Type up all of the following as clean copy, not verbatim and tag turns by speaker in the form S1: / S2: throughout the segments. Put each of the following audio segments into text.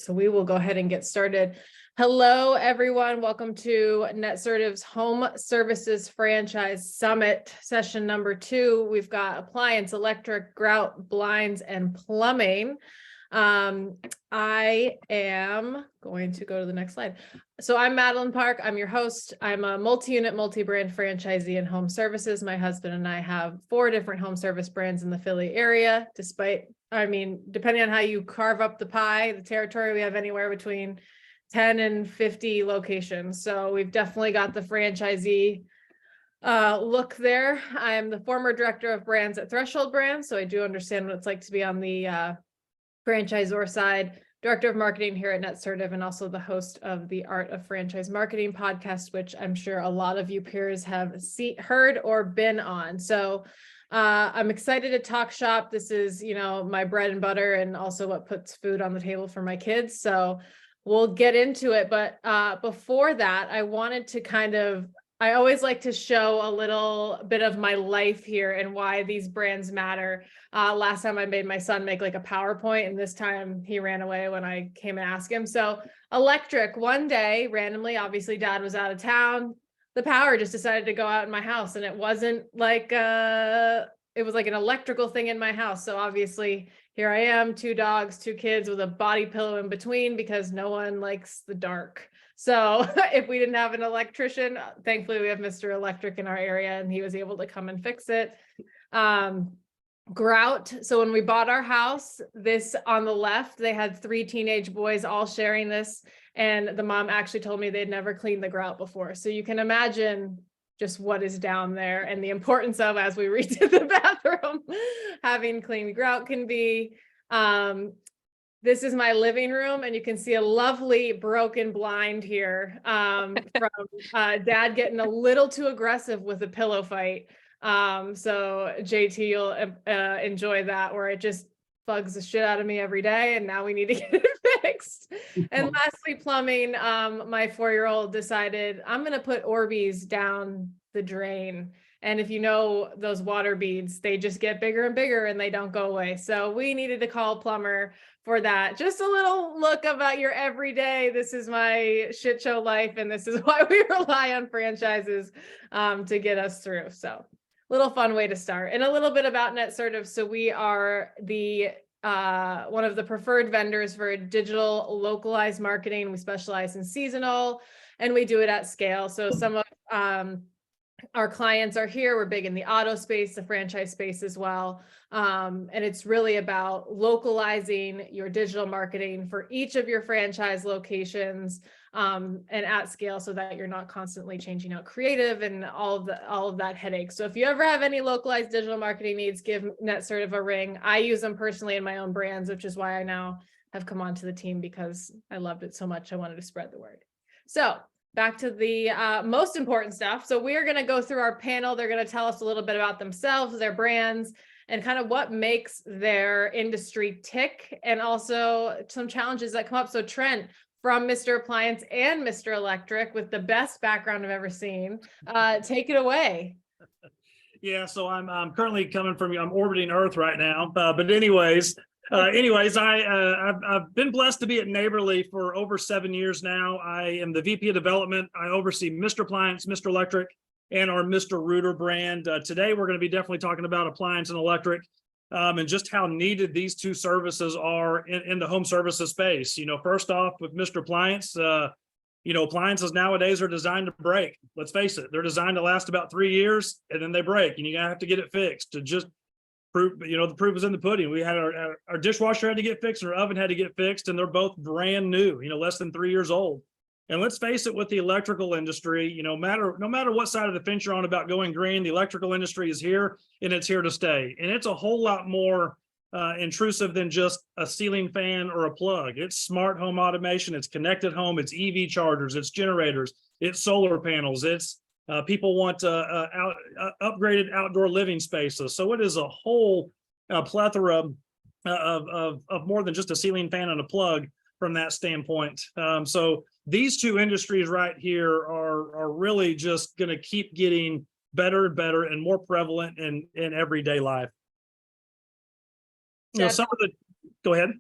S1: So we will go ahead and get started. Hello, everyone. Welcome to Netsertive's Home Services Franchise Summit, session number 2. We've got appliance, electric, grout, blinds, and plumbing. I am going to go to the next slide. So I'm Madeleine Park. I'm your host. I'm a multi-unit, multi-brand franchisee in home services. My husband and I have 4 different home service brands in the Philly area, depending on how you carve up the pie, the territory, we have anywhere between 10 and 50 locations. So we've definitely got the franchisee look there. I am the former director of brands at Threshold Brands, so I do understand what it's like to be on the franchisor side, director of marketing here at Netsertive, and also the host of the Art of Franchise Marketing podcast, which I'm sure a lot of you peers have heard or been on. So I'm excited to talk shop. This is, my bread and butter and also what puts food on the table for my kids. So we'll get into it. But before that, I wanted to I always like to show a little bit of my life here and why these brands matter. Last time I made my son make like a PowerPoint, and this time he ran away when I came and asked him. So electric, one day, randomly, obviously dad was out of town. The power just decided to go out in my house, and it wasn't like it was like an electrical thing in my house. So obviously here I am, 2 dogs, 2 kids with a body pillow in between because no one likes the dark. So if we didn't have an electrician, thankfully we have Mr. Electric in our area and he was able to come and fix it. Grout. So when we bought our house, this on the left, they had 3 teenage boys all sharing this. And the mom actually told me they'd never cleaned the grout before. So you can imagine just what is down there and the importance of, as we redid the bathroom, having clean grout can be. This is my living room, and you can see a lovely broken blind here from dad getting a little too aggressive with a pillow fight. So JT, you'll enjoy that, where it just bugs the shit out of me every day, and now we need to get it fixed. And lastly, plumbing. My 4-year-old decided I'm going to put Orbeez down the drain. And if you know those water beads, they just get bigger and bigger and they don't go away. So we needed to call a plumber for that. Just a little look about your everyday. This is my shit show life, and this is why we rely on franchises to get us through. So little fun way to start. And a little bit about Netsertive. So we are the one of the preferred vendors for digital localized marketing. We specialize in seasonal, and we do it at scale. So some of our clients are here. We're big in the auto space, the franchise space as well. And it's really about localizing your digital marketing for each of your franchise locations and at scale, so that you're not constantly changing out creative and all of that headache. So if you ever have any localized digital marketing needs, give Netsertive a ring. I use them personally in my own brands, which is why I now have come onto the team, because I loved it so much. I wanted to spread the word. So back to the most important stuff. So we are going to go through our panel. They're going to tell us a little bit about themselves, their brands, and kind of what makes their industry tick, and also some challenges that come up. So Trent, from Mr. Appliance and Mr. Electric, with the best background I've ever seen, take it away.
S2: Yeah, so I'm currently coming from, I'm orbiting Earth right now. But anyways, I've been blessed to be at Neighborly for over 7 years now. I am the VP of Development. I oversee Mr. Appliance, Mr. Electric, and our Mr. Rooter brand. Today, we're going to be definitely talking about Appliance and Electric, and just how needed these 2 services are in the home services space. First off, with Mr. Appliance, appliances nowadays are designed to break. Let's face it, they're designed to last about 3 years, and then they break, and you have to get it fixed to just proof. The proof is in the pudding. We had our dishwasher had to get fixed, and our oven had to get fixed, and they're both brand new, less than 3 years old. And let's face it, with the electrical industry, no matter what side of the fence you're on about going green, the electrical industry is here, and it's here to stay. And it's a whole lot more intrusive than just a ceiling fan or a plug. It's smart home automation, it's connected home, it's EV chargers, it's generators, it's solar panels, it's people want upgraded outdoor living spaces. So it is a whole plethora of more than just a ceiling fan and a plug from that standpoint. So these 2 industries right here are really just going to keep getting better and better and more prevalent in everyday life. Some of the, go ahead.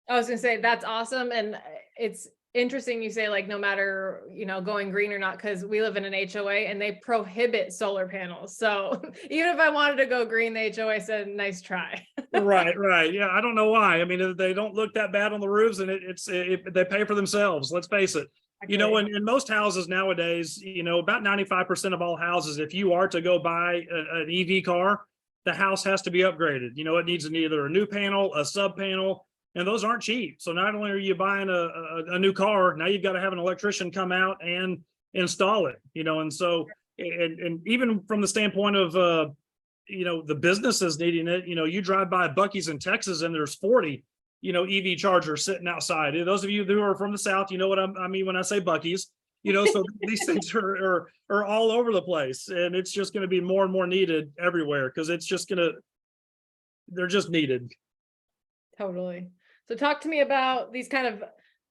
S1: I was gonna say that's awesome. And it's interesting you say like no matter, going green or not, because we live in an HOA and they prohibit solar panels. So even if I wanted to go green, the HOA said, nice try.
S2: Right, right. Yeah, I don't know why. I mean, they don't look that bad on the roofs, and they pay for themselves. Let's face it. In most houses nowadays, about 95% of all houses, if you are to go buy an EV car, the house has to be upgraded. It needs either a new panel, a sub panel, and those aren't cheap. So not only are you buying a new car, now you've got to have an electrician come out and install it. And so, and even from the standpoint of the businesses needing it, you drive by Buc-ee's in Texas and there's 40 EV chargers sitting outside. Those of you who are from the South, you know what I mean when I say Buc-ee's. So these things are all over the place, and it's just going to be more and more needed everywhere, because they're just needed.
S1: Totally. So talk to me about these kind of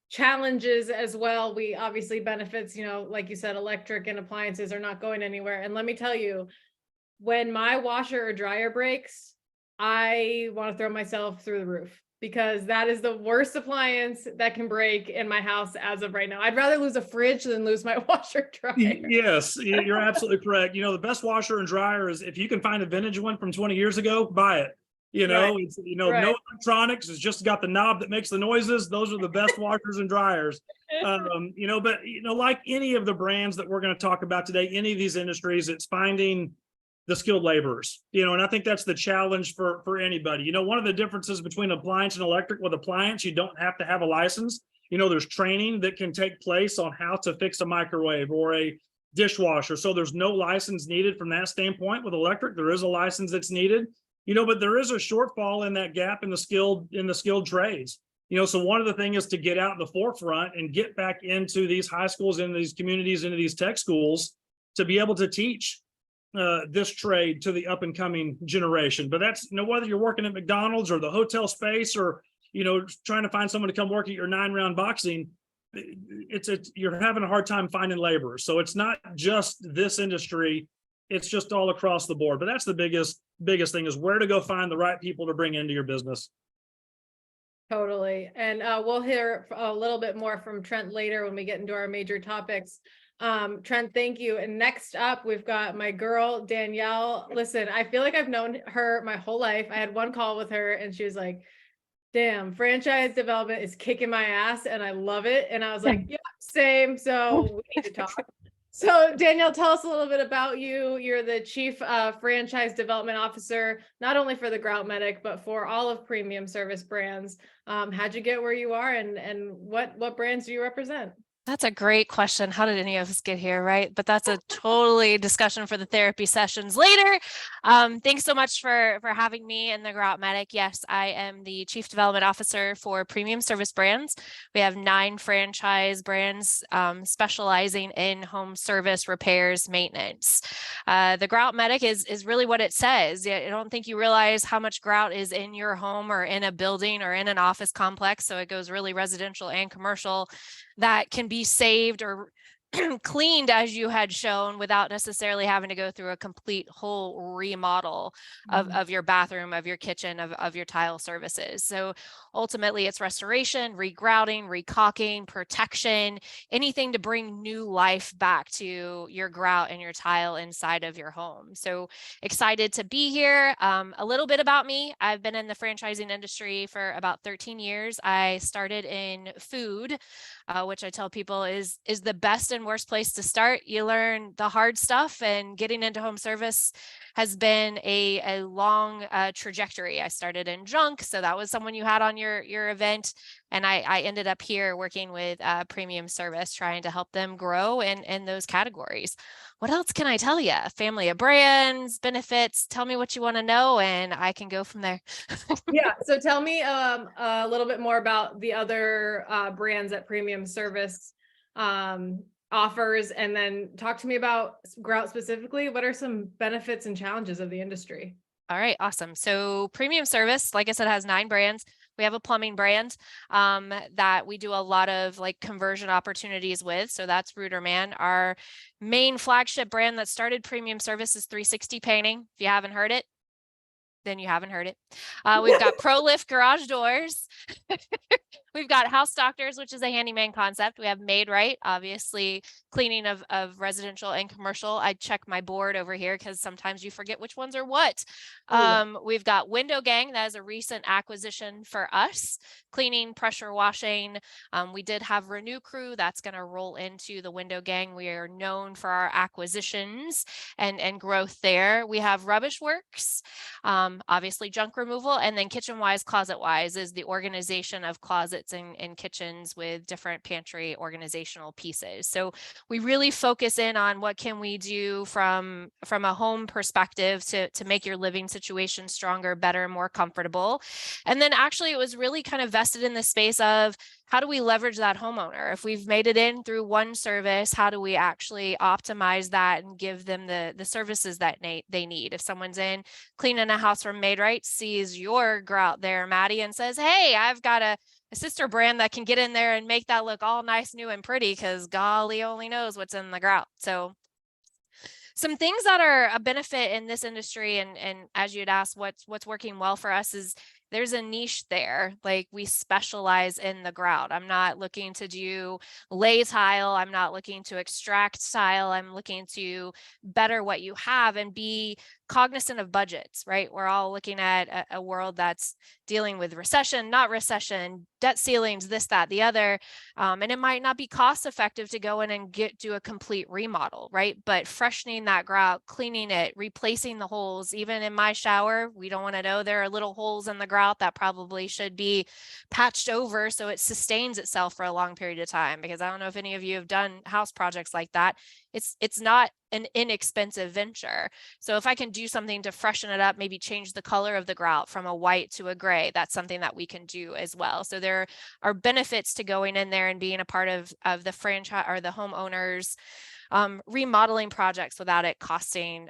S1: challenges as well. We obviously benefits, like you said, electric and appliances are not going anywhere. And let me tell you, when my washer or dryer breaks, I want to throw myself through the roof, because that is the worst appliance that can break in my house as of right now. I'd rather lose a fridge than lose my washer dryer.
S2: Yes, you're absolutely correct. The best washer and dryer is, if you can find a vintage one from 20 years ago, buy it.
S1: Right.
S2: It's no electronics. It's just got the knob that makes the noises. Those are the best washers and dryers. But like any of the brands that we're going to talk about today, any of these industries, it's finding the skilled laborers, and I think that's the challenge for anybody. One of the differences between appliance and electric, with appliance, you don't have to have a license. There's training that can take place on how to fix a microwave or a dishwasher. So there's no license needed from that standpoint. With electric, there is a license that's needed, but there is a shortfall in that gap in the skilled trades. So one of the things is to get out in the forefront and get back into these high schools, into these communities, into these tech schools, to be able to teach this trade to the up and coming generation. But that's, whether you're working at McDonald's or the hotel space, or trying to find someone to come work at your 9-round boxing, you're having a hard time finding laborers. So it's not just this industry, it's just all across the board. But that's the biggest thing, is where to go find the right people to bring into your business.
S1: Totally. And we'll hear a little bit more from Trent later when we get into our major topics. Trent, thank you. And next up, we've got my girl, Danielle. Listen, I feel like I've known her my whole life. I had one call with her and she was like, damn, franchise development is kicking my ass and I love it. And I was like, yeah, same. So we need to talk. So Danielle, tell us a little bit about you. You're the Chief Franchise Development Officer, not only for the Grout Medic, but for all of Premium Service brands. How'd you get where you are, and what brands do you represent?
S3: That's a great question. How did any of us get here, right? But that's a totally discussion for the therapy sessions later. Thanks so much for having me in the Grout Medic. Yes, I am the Chief Development Officer for Premium Service brands. We have 9 franchise brands specializing in home service, repairs, maintenance. The Grout Medic is really what it says. I don't think you realize how much grout is in your home or in a building or in an office complex. So it goes really residential and commercial, that can be saved or cleaned, as you had shown, without necessarily having to go through a complete whole remodel of your bathroom, of your kitchen, of your tile services. So ultimately it's restoration, regrouting, recaulking, protection, anything to bring new life back to your grout and your tile inside of your home. So excited to be here. A little bit about me. I've been in the franchising industry for about 13 years. I started in food, which I tell people is the best and worst place to start. You learn the hard stuff, and getting into home service has been a long trajectory. I started in junk, so that was someone you had on your event, and I ended up here working with Premium Service, trying to help them grow in those categories. What else can I tell you? Family of brands, benefits. Tell me what you want to know, and I can go from there.
S1: Yeah. So tell me a little bit more about the other brands that Premium Service offers, and then talk to me about Grout specifically. What are some benefits and challenges of the industry?
S3: All right, awesome. So Premium Service, like I said, has 9 brands. We have a plumbing brand that we do a lot of like conversion opportunities with. So that's Ruderman. Our main flagship brand that started Premium Service is 360 Painting. If you haven't heard it, then you haven't heard it. We've got ProLift garage doors. We've got House Doctors, which is a handyman concept. We have Made Right, obviously cleaning of residential and commercial. I check my board over here because sometimes you forget which ones are what. We've got Window Gang. That is a recent acquisition for us. Cleaning, pressure washing. We did have Renew Crew. That's going to roll into the Window Gang. We are known for our acquisitions and growth there. We have Rubbish Works, obviously junk removal, and then Kitchen Wise, Closet Wise is the organization of closets and kitchens with different pantry organizational pieces. So we really focus in on what can we do from a home perspective to make your living situation stronger, better, more comfortable. And then actually it was really kind of vested in the space of how do we leverage that homeowner? If we've made it in through one service, how do we actually optimize that and give them the services that they need? If someone's in cleaning a house from Made Right, sees your grout there, Maddie, and says, hey, I've got a sister brand that can get in there and make that look all nice, new, and pretty, because golly only knows what's in the grout. So some things that are a benefit in this industry, and as you'd asked, what's working well for us is there's a niche there. Like we specialize in the grout. I'm not looking to do lay tile. I'm not looking to extract tile. I'm looking to better what you have and be cognizant of budgets, right? We're all looking at a world that's dealing with recession, not recession, debt ceilings, this, that, the other. And it might not be cost effective to go in and do a complete remodel, right? But freshening that grout, cleaning it, replacing the holes. Even in my shower, we don't want to know there are little holes in the grout that probably should be patched over so it sustains itself for a long period of time. Because I don't know if any of you have done house projects like that. It's not an inexpensive venture. So if I can do something to freshen it up, maybe change the color of the grout from a white to a gray, that's something that we can do as well. So there are benefits to going in there and being a part of the franchise or the homeowners remodeling projects without it costing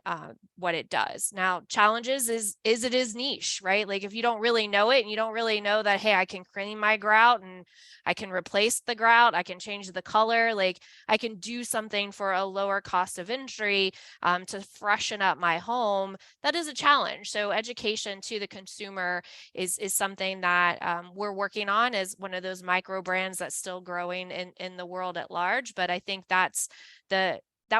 S3: what it does. Now, challenges is it is niche, right? Like if you don't really know it and you don't really know that, hey, I can clean my grout and I can replace the grout, I can change the color, like I can do something for a lower cost of entry to freshen up my home. That is a challenge. So education to the consumer is something that we're working on as one of those micro brands that's still growing in the world at large. But I think that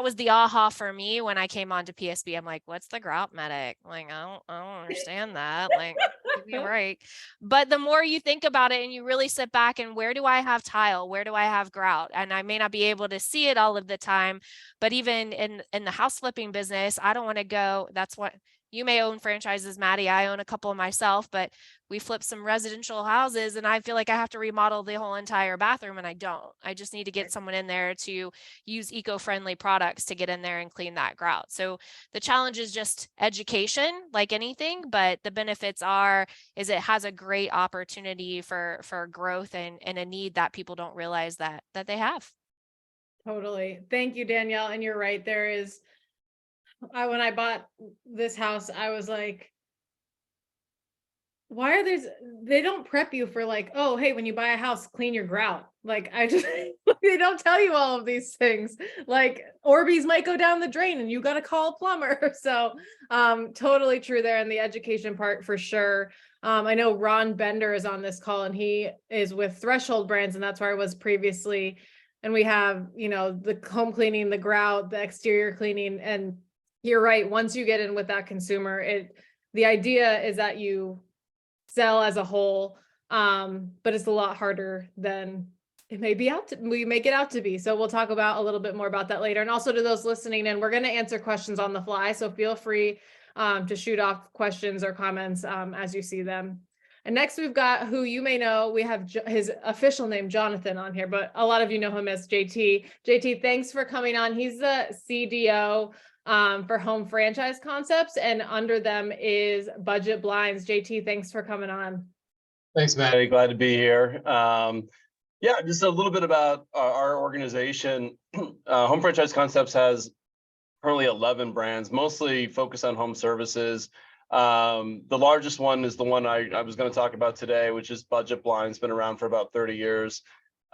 S3: was the aha for me when I came on to PSB. I'm like, what's the grout medic? Like, I don't understand that. Like, give me a break. But the more you think about it and you really sit back and where do I have tile? Where do I have grout? And I may not be able to see it all of the time, but even in the house flipping business, I don't want to go. That's what you may own franchises, Maddie. I own a couple myself, but we flip some residential houses and I feel like I have to remodel the whole entire bathroom and I don't. I just need to get someone in there to use eco-friendly products to get in there and clean that grout. So the challenge is just education, like anything, but the benefits is it has a great opportunity for growth and a need that people don't realize that they have.
S1: Totally. Thank you, Danielle. And you're right. When I bought this house, I was like, why are they don't prep you for like, oh, hey, when you buy a house, clean your grout. Like they don't tell you all of these things. Like Orbeez might go down the drain and you got to call a plumber. So totally true there. And the education part for sure. I know Ron Bender is on this call and he is with Threshold Brands and that's where I was previously. And we have, the home cleaning, the grout, the exterior cleaning, and you're right. Once you get in with that consumer, the idea is that you sell as a whole, but it's a lot harder than it may be we make it out to be. So we'll talk about a little bit more about that later. And also to those listening, and we're going to answer questions on the fly. So feel free to shoot off questions or comments as you see them. And next we've got who you may know. We have his official name, Jonathan, on here, but a lot of you know him as JT. JT, thanks for coming on. He's the CDO for Home Franchise Concepts, and under them is Budget Blinds. JT, thanks for coming on.
S4: Thanks, Maddie. Glad to be here. Yeah, just a little bit about our organization. Home Franchise Concepts has currently 11 brands, mostly focused on home services. The largest one is the one I was going to talk about today, which is Budget Blinds. Been around for about 30 years.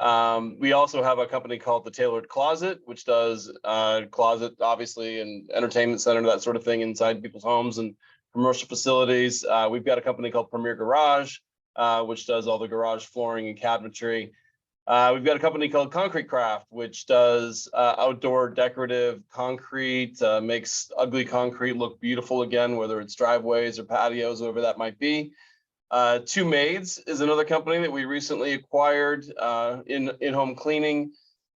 S4: We also have a company called the Tailored Closet, which does closet, obviously, and entertainment center, that sort of thing inside people's homes and commercial facilities. We've got a company called Premier Garage, which does all the garage flooring and cabinetry. We've got a company called Concrete Craft, which does outdoor decorative concrete, makes ugly concrete look beautiful again, whether it's driveways or patios, whatever that might be. Two Maids is another company that we recently acquired in-home cleaning.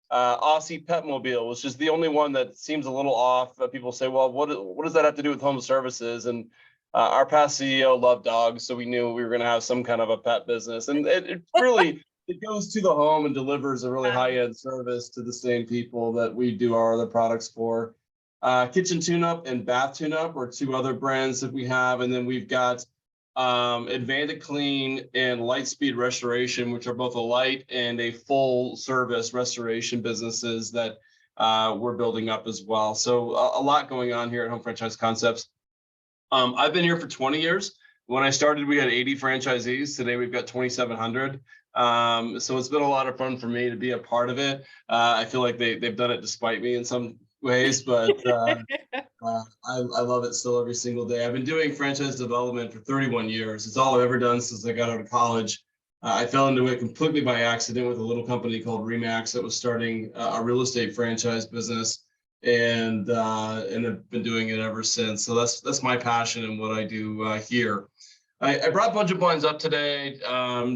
S4: Aussie Petmobile, which is the only one that seems a little off. People say, well, what does that have to do with home services? And our past CEO loved dogs, so we knew we were going to have some kind of a pet business. And it really, it goes to the home and delivers a really high-end service to the same people that we do our other products for. Kitchen Tune-Up and Bath Tune-Up are two other brands that we have. And then we've got Advantage Clean and Lightspeed Restoration, which are both a light and a full service restoration businesses that we're building up as well. So a lot going on here at Home Franchise Concepts. I've been here for 20 years. When I started, we had 80 franchisees. Today, we've got 2,700. So it's been a lot of fun for me to be a part of it. I feel like they've done it despite me in some ways, but I love it still every single day. I've been doing franchise development for 31 years. It's all I've ever done since I got out of college. I fell into it completely by accident with a little company called Remax that was starting a real estate franchise business, and I've been doing it ever since. So that's my passion and what I do here. I brought Budget Blinds up today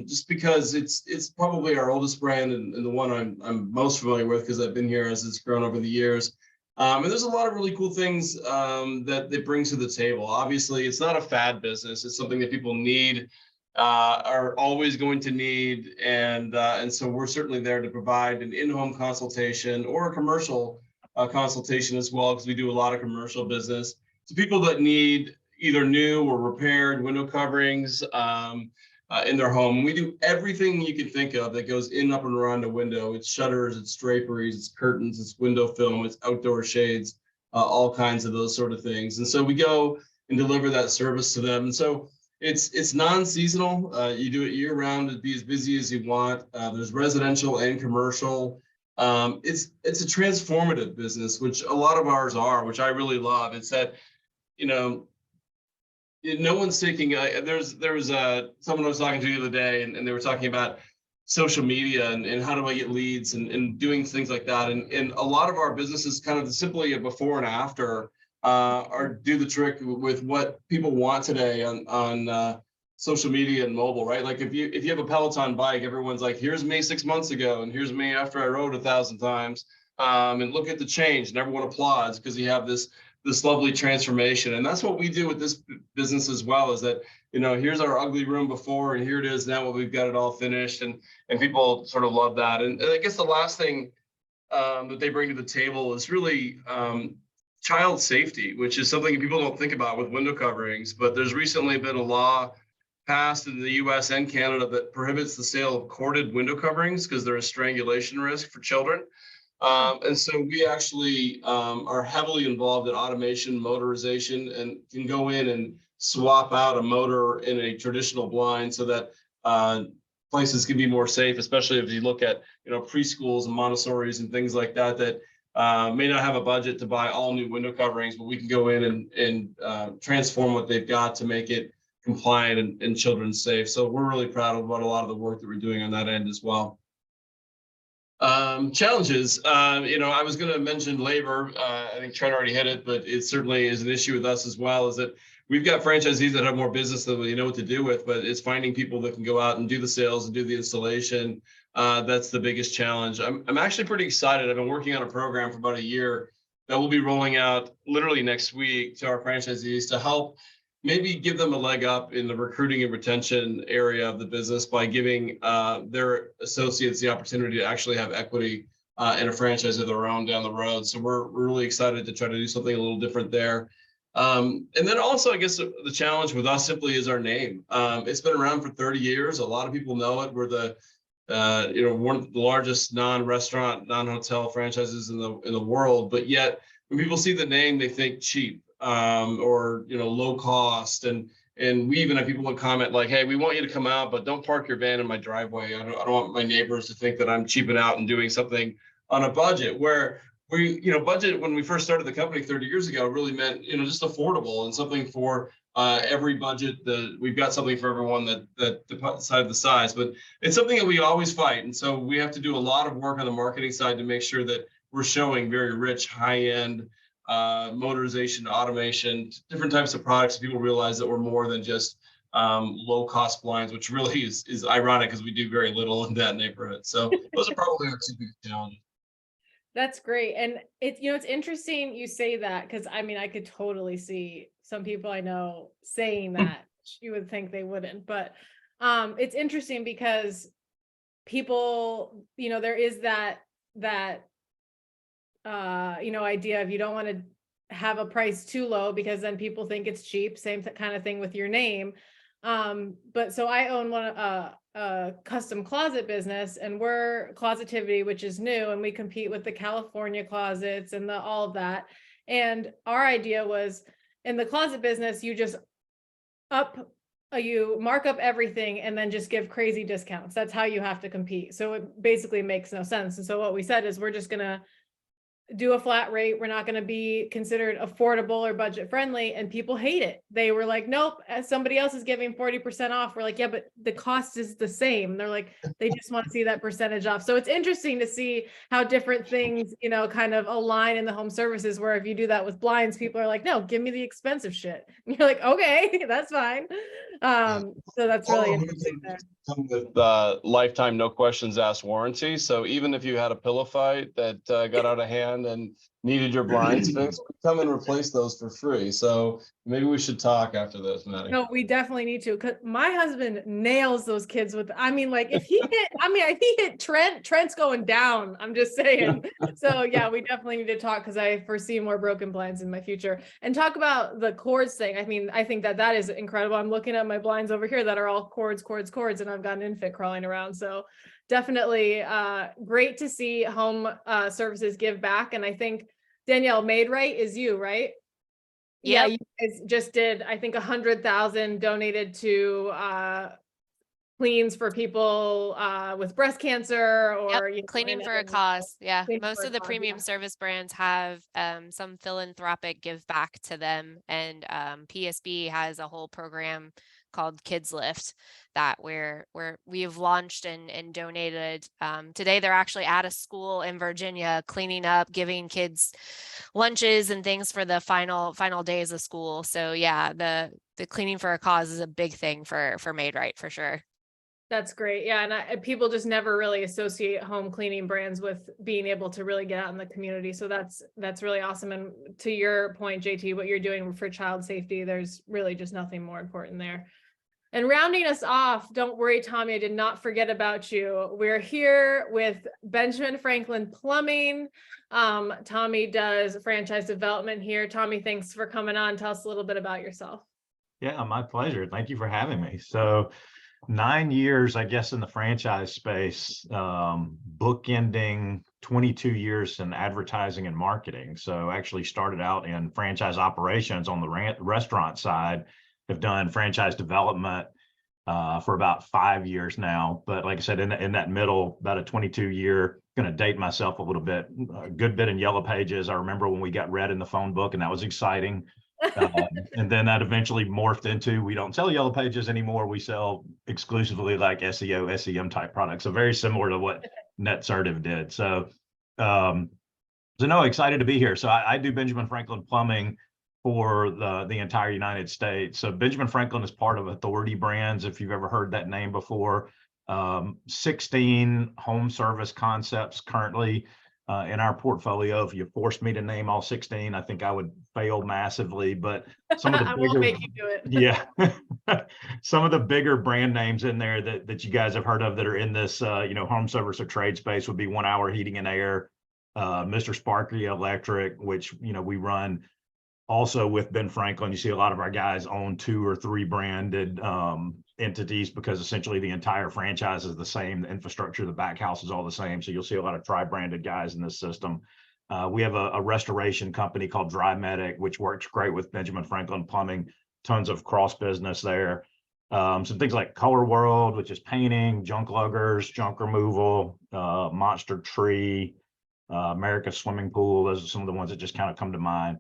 S4: just because it's probably our oldest brand and the one I'm most familiar with because I've been here as it's grown over the years. And there's a lot of really cool things that they bring to the table. Obviously, it's not a fad business. It's something that people need, are always going to need. And so we're certainly there to provide an in-home consultation or a commercial consultation as well, because we do a lot of commercial business to people that need either new or repaired window coverings in their home. We do everything you can think of that goes in, up, and around a window. It's shutters, it's draperies, it's curtains, it's window film, it's outdoor shades, all kinds of those sort of things. And so we go and deliver that service to them. And so it's non-seasonal. You do it year round to be as busy as you want. There's residential and commercial. It's a transformative business, which a lot of ours are, which I really love. It's that, no one's taking, there was someone I was talking to the other day, and they were talking about social media and how do I get leads and doing things like that. And a lot of our businesses kind of simply a before and after or do the trick with what people want today on social media and mobile, right? Like if you have a Peloton bike, everyone's like, here's me 6 months ago, and here's me after I rode 1,000 times. And look at the change, and everyone applauds because you have this lovely transformation. And that's what we do with this business as well, is that, here's our ugly room before, and here it is now when we've got it all finished, and people sort of love that. And I guess the last thing that they bring to the table is really child safety, which is something people don't think about with window coverings. But there's recently been a law passed in the US and Canada that prohibits the sale of corded window coverings because they're a strangulation risk for children. And so we actually are heavily involved in automation, motorization, and can go in and swap out a motor in a traditional blind so that places can be more safe, especially if you look at preschools and Montessori's and things like that may not have a budget to buy all new window coverings, but we can go in and transform what they've got to make it compliant and children safe. So we're really proud about a lot of the work that we're doing on that end as well. Challenges, I was going to mention labor. I think Trent already hit it, but it certainly is an issue with us as well, is that we've got franchisees that have more business than we know what to do with, but it's finding people that can go out and do the sales and do the installation. That's the biggest challenge. I'm actually pretty excited. I've been working on a program for about a year that we'll be rolling out literally next week to our franchisees to help maybe give them a leg up in the recruiting and retention area of the business by giving their associates the opportunity to actually have equity in a franchise of their own down the road. So we're really excited to try to do something a little different there. And then also, I guess the challenge with us simply is our name. It's been around for 30 years. A lot of people know it. We're the one of the largest non-restaurant, non-hotel franchises in the world. But yet, when people see the name, they think cheap. Or low cost, and we even have people that comment like, hey, we want you to come out, but don't park your van in my driveway. I don't want my neighbors to think that I'm cheaping out and doing something on a budget. Where budget when we first started the company 30 years ago really meant just affordable and something for every budget, we've got something for everyone that decided the size, but it's something that we always fight. And so we have to do a lot of work on the marketing side to make sure that we're showing very rich, high-end motorization, automation, different types of products. People realize that we're more than just low-cost blinds, which really is ironic because we do very little in that neighborhood. So those are probably our two big challenges.
S1: That's great. And it's interesting you say that, because I mean, I could totally see some people I know saying that. You would think they wouldn't, but it's interesting because people, there is that idea of you don't want to have a price too low because then people think it's cheap. Same kind of thing with your name. But so I own a custom closet business, and we're Closetivity, which is new, and we compete with the California closets and all of that. And our idea was, in the closet business, you just you mark up everything and then just give crazy discounts. That's how you have to compete. So it basically makes no sense. And so what we said is, we're just gonna do a flat rate. We're not going to be considered affordable or budget friendly. And people hate it. They were like, nope, as somebody else is giving 40% off. We're like, yeah, but the cost is the same. They're like, they just want to see that percentage off. So it's interesting to see how different things, kind of align in the home services, where if you do that with blinds, people are like, no, give me the expensive shit. And you're like, okay, that's fine. So that's really interesting there.
S4: Come with lifetime, no questions asked warranty. So even if you had a pillow fight that got out of hand and needed your blinds fixed, we come and replace those for free. So maybe we should talk after this, Maddie.
S1: No, we definitely need to, because my husband nails those kids with, if he hit Trent's going down. I'm just saying. So yeah, we definitely need to talk, because I foresee more broken blinds in my future, and talk about the cords thing. I mean, I think that is incredible. I'm looking at my blinds over here that are all cords, and I've got an infant crawling around. So definitely great to see home services give back. And I think Danielle, Made Right is you, right? Yeah, you guys just did, I think, 100,000 donated to cleans for people with breast cancer, or
S3: cleaning for a cause. Yeah, most of the premium service brands have some philanthropic give back to them, and PSB has a whole program called Kids Lift that where we have launched and donated. Today they're actually at a school in Virginia cleaning up, giving kids lunches and things for the final days of school. So yeah, the cleaning for a cause is a big thing for Made Right, for sure.
S1: That's great. Yeah. And people just never really associate home cleaning brands with being able to really get out in the community. So that's really awesome. And to your point, JT, what you're doing for child safety, there's really just nothing more important there. And rounding us off, don't worry, Tommy, I did not forget about you. We're here with Benjamin Franklin Plumbing. Tommy does franchise development here. Tommy, thanks for coming on. Tell us a little bit about yourself.
S5: Yeah, my pleasure. Thank you for having me. So 9 years, I guess, in the franchise space, bookending 22 years in advertising and marketing. So actually started out in franchise operations on the restaurant side, have done franchise development for about 5 years now. But like I said, in that middle, about a 22-year, going to date myself a little bit, a good bit in Yellow Pages. I remember when we got Red in the phone book, and that was exciting. And then that eventually morphed into, we don't sell Yellow Pages anymore. We sell exclusively like SEO, SEM type products. So very similar to what Netsertive did. So no, excited to be here. So I do Benjamin Franklin Plumbing for the entire United States. So Benjamin Franklin is part of Authority Brands, if you've ever heard that name before. 16 home service concepts currently in our portfolio. If you forced me to name all 16, I think I would fail massively. But some of the
S1: I
S5: bigger,
S1: won't make you do it.
S5: Yeah, some of the bigger brand names in there that you guys have heard of that are in this home service or trade space would be 1 Hour Heating and Air, Mr. Sparky Electric, which we run. Also with Ben Franklin, you see a lot of our guys own 2 or 3 branded entities, because essentially the entire franchise is the same. The infrastructure, the back house is all the same. So you'll see a lot of tri-branded guys in this system. We have a restoration company called Dry Medic, which works great with Benjamin Franklin Plumbing. Tons of cross business there. Some things like Color World, which is painting, junk luggers, junk removal, Monster Tree, America's Swimming Pool. Those are some of the ones that just kind of come to mind.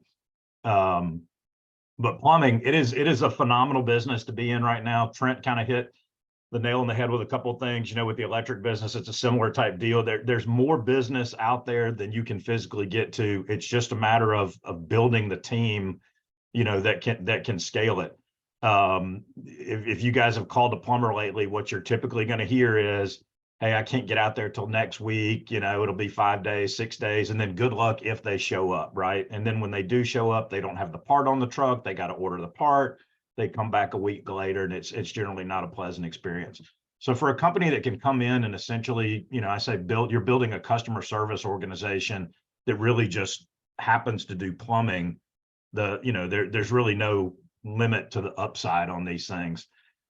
S5: But plumbing, it is a phenomenal business to be in right now. Trent kind of hit the nail on the head with a couple of things. You know, with the electric business, it's a similar type deal. There's more business out there than you can physically get to. It's just a matter of building the team, you know, that can scale it. If you guys have called a plumber lately, what you're typically going to hear is, hey, I can't get out there till next week. You know, it'll be 5 days, 6 days, and then good luck if they show up, right? And then when they do show up, they don't have the part on the truck. They got to order the part. They come back a week later, and it's generally not a pleasant experience. So for a company that can come in and essentially, you know, I say you're building a customer service organization that really just happens to do plumbing. There's really no limit to the upside on these things.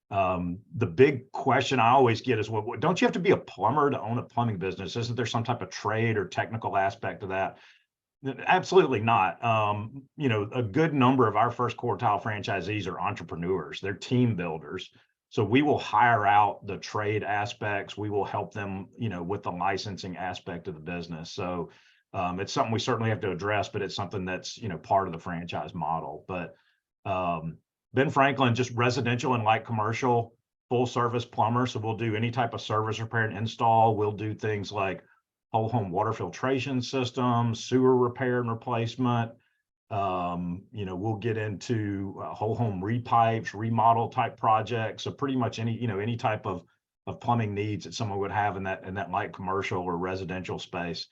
S5: The big question I always get is, well, don't you have to be a plumber to own a plumbing business? Isn't there some type of trade or technical aspect of that? Absolutely not. You know, a good number of our first quartile franchisees are entrepreneurs. They're team builders. So we will hire out the trade aspects. We will help them, you know, with the licensing aspect of the business. So it's something we certainly have to address, but it's something that's, you know, part of the franchise model. But Ben Franklin, just residential and light commercial, full service plumber. So we'll do any type of service repair and install. We'll do things like whole home water filtration systems, sewer repair and replacement. You know, we'll get into whole home repipes, remodel type projects. So pretty much any type of plumbing needs that someone would have in that light commercial or residential space.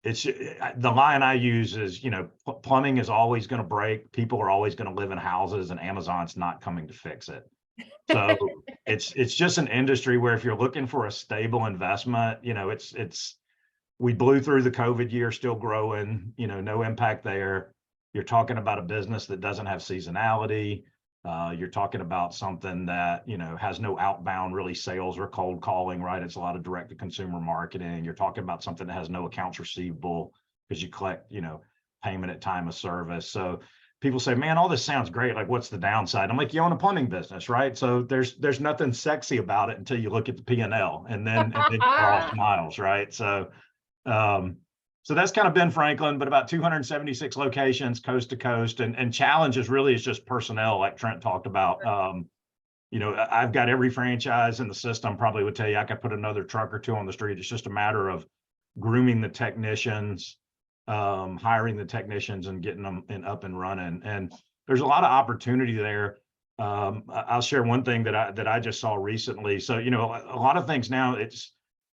S5: It's the line I use is, you know, plumbing is always going to break. People are always going to live in houses, and Amazon's not coming to fix it. So it's just an industry where if you're looking for a stable investment, you know, we blew through the COVID year, still growing, you know, no impact there. You're talking about a business that doesn't have seasonality. You're talking about something that, you know, has no outbound really sales or cold calling, right? It's a lot of direct to consumer marketing. You're talking about something that has no accounts receivable because you collect, you know, payment at time of service. So people say, man, all this sounds great. Like, what's the downside? I'm like, you own a plumbing business, right? So there's nothing sexy about it until you look at the P&L, and then you're all smiles, right? So that's kind of Ben Franklin, but about 276 locations coast to coast, and challenges really is just personnel, like Trent talked about. You know, I've got every franchise in the system probably would tell you I could put another truck or two on the street. It's just a matter of grooming the technicians, hiring the technicians, and getting them up and running. And there's a lot of opportunity there. I'll share one thing that I just saw recently. So, you know, a lot of things now,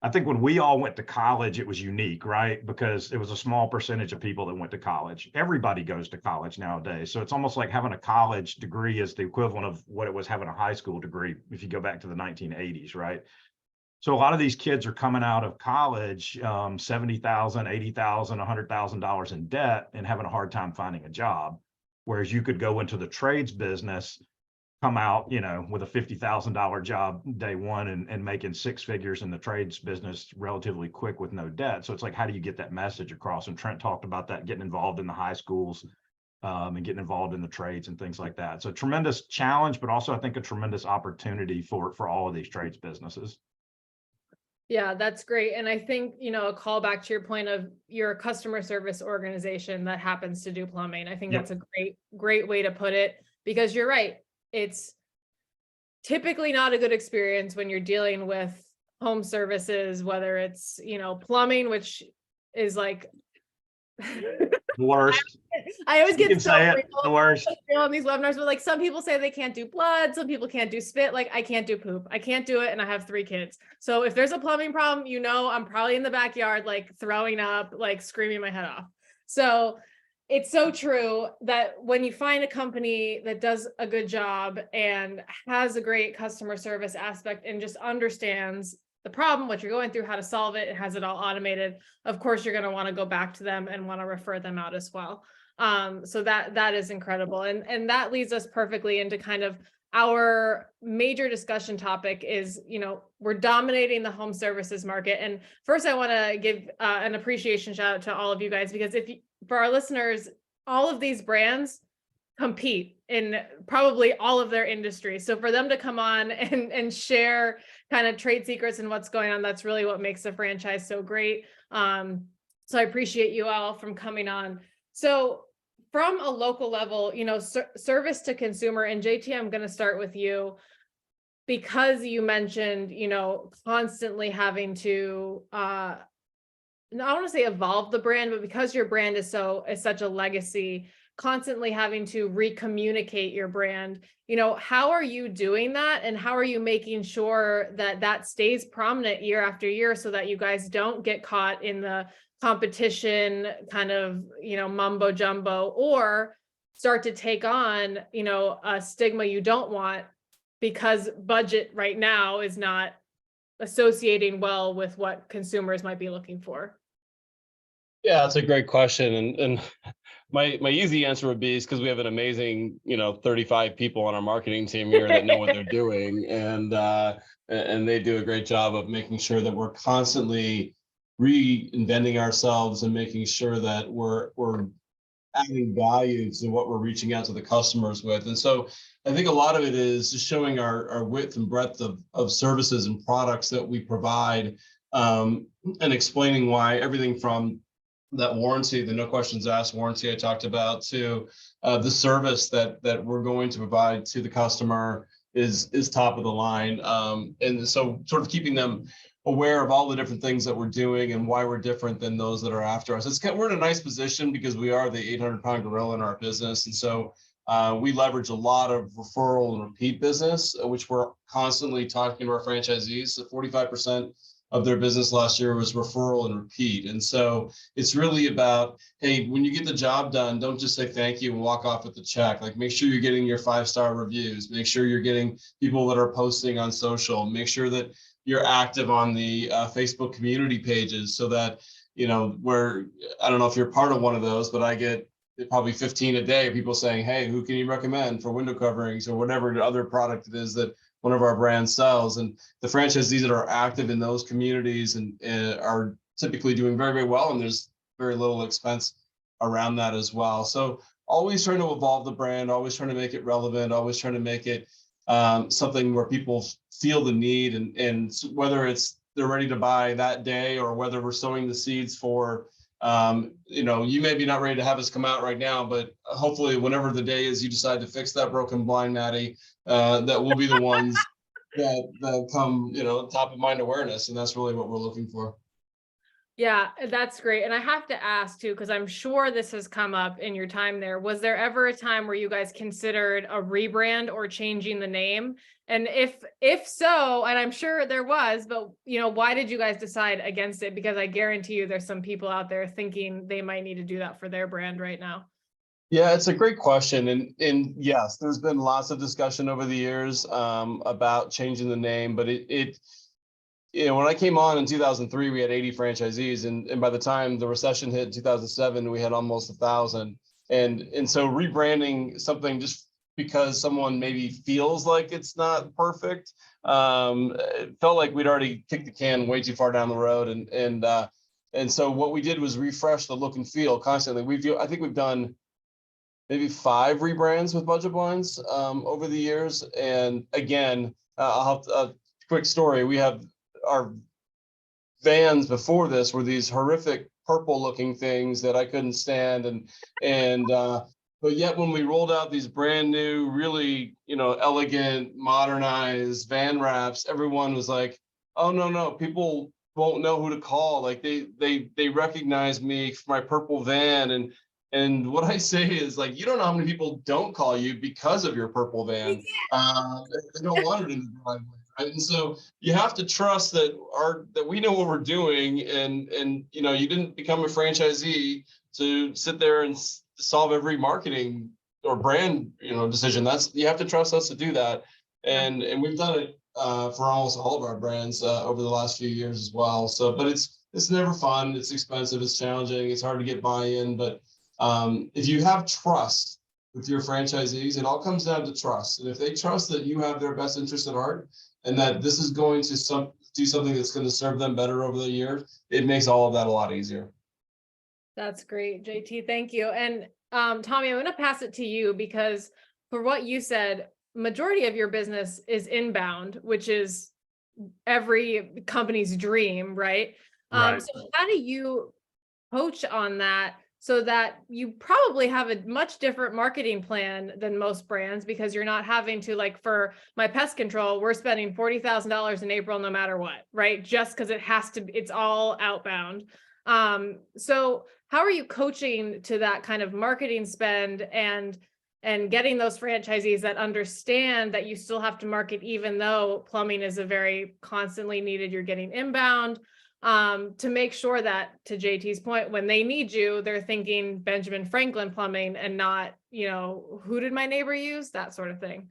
S5: I think when we all went to college, it was unique, right? Because it was a small percentage of people that went to college. Everybody goes to college nowadays. So it's almost like having a college degree is the equivalent of what it was having a high school degree if you go back to the 1980s, right? So a lot of these kids are coming out of college, $70,000, $80,000, $100,000 in debt and having a hard time finding a job. Whereas you could go into the trades business, come out, you know, with a $50,000 job day one and making six figures in the trades business relatively quick with no debt. So it's like, how do you get that message across? And Trent talked about that, getting involved in the high schools and getting involved in the trades and things like that. So tremendous challenge, but also I think a tremendous opportunity for all of these trades businesses.
S1: Yeah, that's great. And I think, you know, a call back to your point of you're a customer service organization that happens to do plumbing. I think
S5: Yep.
S1: that's a great way to put it, because you're right. It's typically not a good experience when you're dealing with home services, whether it's, you know, plumbing, which is like
S5: The worst.
S1: I always
S5: You
S1: get
S5: can say it, the worst.
S1: on these webinars, but like some people say they can't do blood, some people can't do spit. Like I can't do poop. I can't do it. And I have 3 kids. So if there's a plumbing problem, you know, I'm probably in the backyard, like throwing up, like screaming my head off. So it's so true that when you find a company that does a good job and has a great customer service aspect and just understands the problem, what you're going through, how to solve it, and has it all automated, of course, you're going to want to go back to them and want to refer them out as well. So that is incredible. And that leads us perfectly into kind of our major discussion topic is, you know, we're dominating the home services market. And first I want to give an appreciation shout out to all of you guys, because for our listeners, all of these brands compete in probably all of their industries. So for them to come on and share kind of trade secrets and what's going on, that's really what makes the franchise so great. So I appreciate you all from coming on. So from a local level, service to consumer, and JT, I'm going to start with you because you mentioned, constantly having to, I don't want to say evolve the brand, but because your brand is such a legacy, constantly having to recommunicate your brand, how are you doing that? And how are you making sure that that stays prominent year after year so that you guys don't get caught in the competition kind of, mumbo jumbo, or start to take on, a stigma you don't want because budget right now is not associating well with what consumers might be looking for?
S4: Yeah, that's a great question. And my easy answer would be is because we have an amazing, 35 people on our marketing team here that know what they're doing. And they do a great job of making sure that we're constantly reinventing ourselves and making sure that we're adding value to what we're reaching out to the customers with. And so I think a lot of it is just showing our width and breadth of services and products that we provide, and explaining why everything from that warranty, the no questions asked warranty I talked about, to the service that we're going to provide to the customer is top of the line. And so sort of keeping them aware of all the different things that we're doing and why we're different than those that are after us. We're in a nice position because we are the 800-pound gorilla in our business. And so we leverage a lot of referral and repeat business, which we're constantly talking to our franchisees. So 45% of their business last year was referral and repeat. And so it's really about, hey, when you get the job done, don't just say thank you and walk off with the check. Like, make sure you're getting your 5-star reviews, make sure you're getting people that are posting on social, make sure that you're active on the Facebook community pages, so that, where, I don't know if you're part of one of those, but I get probably 15 a day of people saying, hey, who can you recommend for window coverings or whatever other product it is that one of our brands sells. And the franchisees that are active in those communities and are typically doing very, very well. And there's very little expense around that as well. So always trying to evolve the brand, always trying to make it relevant, always trying to make it something where people feel the need, and whether it's they're ready to buy that day or whether we're sowing the seeds for, you may be not ready to have us come out right now, but hopefully whenever the day is you decide to fix that broken blind, Maddie, that will be the ones that come, top of mind awareness. And that's really what we're looking for.
S1: Yeah, that's great. And I have to ask too, because I'm sure this has come up in your time there. Was there ever a time where you guys considered a rebrand or changing the name? And if so, and I'm sure there was, but why did you guys decide against it? Because I guarantee you there's some people out there thinking they might need to do that for their brand right now.
S4: Yeah, it's a great question. And yes, there's been lots of discussion over the years about changing the name, but when I came on in 2003, we had 80 franchisees. And by the time the recession hit in 2007, we had almost 1,000. And so rebranding something just because someone maybe feels like it's not perfect, it felt like we'd already kicked the can way too far down the road. And so what we did was refresh the look and feel constantly. I think we've done maybe 5 rebrands with Budget Blinds over the years. And again, I'll have a quick story. We have our vans before this were these horrific purple looking things that I couldn't stand. But yet when we rolled out these brand new, really, elegant, modernized van wraps, everyone was like, oh, no, people won't know who to call. Like they recognize me for my purple van. And what I say is, like, you don't know how many people don't call you because of your purple van. They don't want it in the driveway. Right? And so you have to trust that we know what we're doing, and you didn't become a franchisee to sit there and solve every marketing or brand decision. You have to trust us to do that, and we've done it for almost all of our brands over the last few years as well. So, but it's never fun. It's expensive. It's challenging. It's hard to get buy-in, but if you have trust with your franchisees, it all comes down to trust. And if they trust that you have their best interest at heart and that this is going to do something that's going to serve them better over the year, it makes all of that a lot easier.
S1: That's great, JT. Thank you. And Tommy, I'm going to pass it to you because for what you said, majority of your business is inbound, which is every company's dream, right?
S5: Right.
S1: So how do you coach on that so that you probably have a much different marketing plan than most brands, because you're not having to, like for my pest control, we're spending $40,000 in April no matter what, right? Just because it has to, it's all outbound. So how are you coaching to that kind of marketing spend and getting those franchisees that understand that you still have to market, even though plumbing is a very constantly needed, you're getting inbound, to make sure that, to JT's point, when they need you, they're thinking Benjamin Franklin plumbing and not, you know, who did my neighbor use, that sort of thing.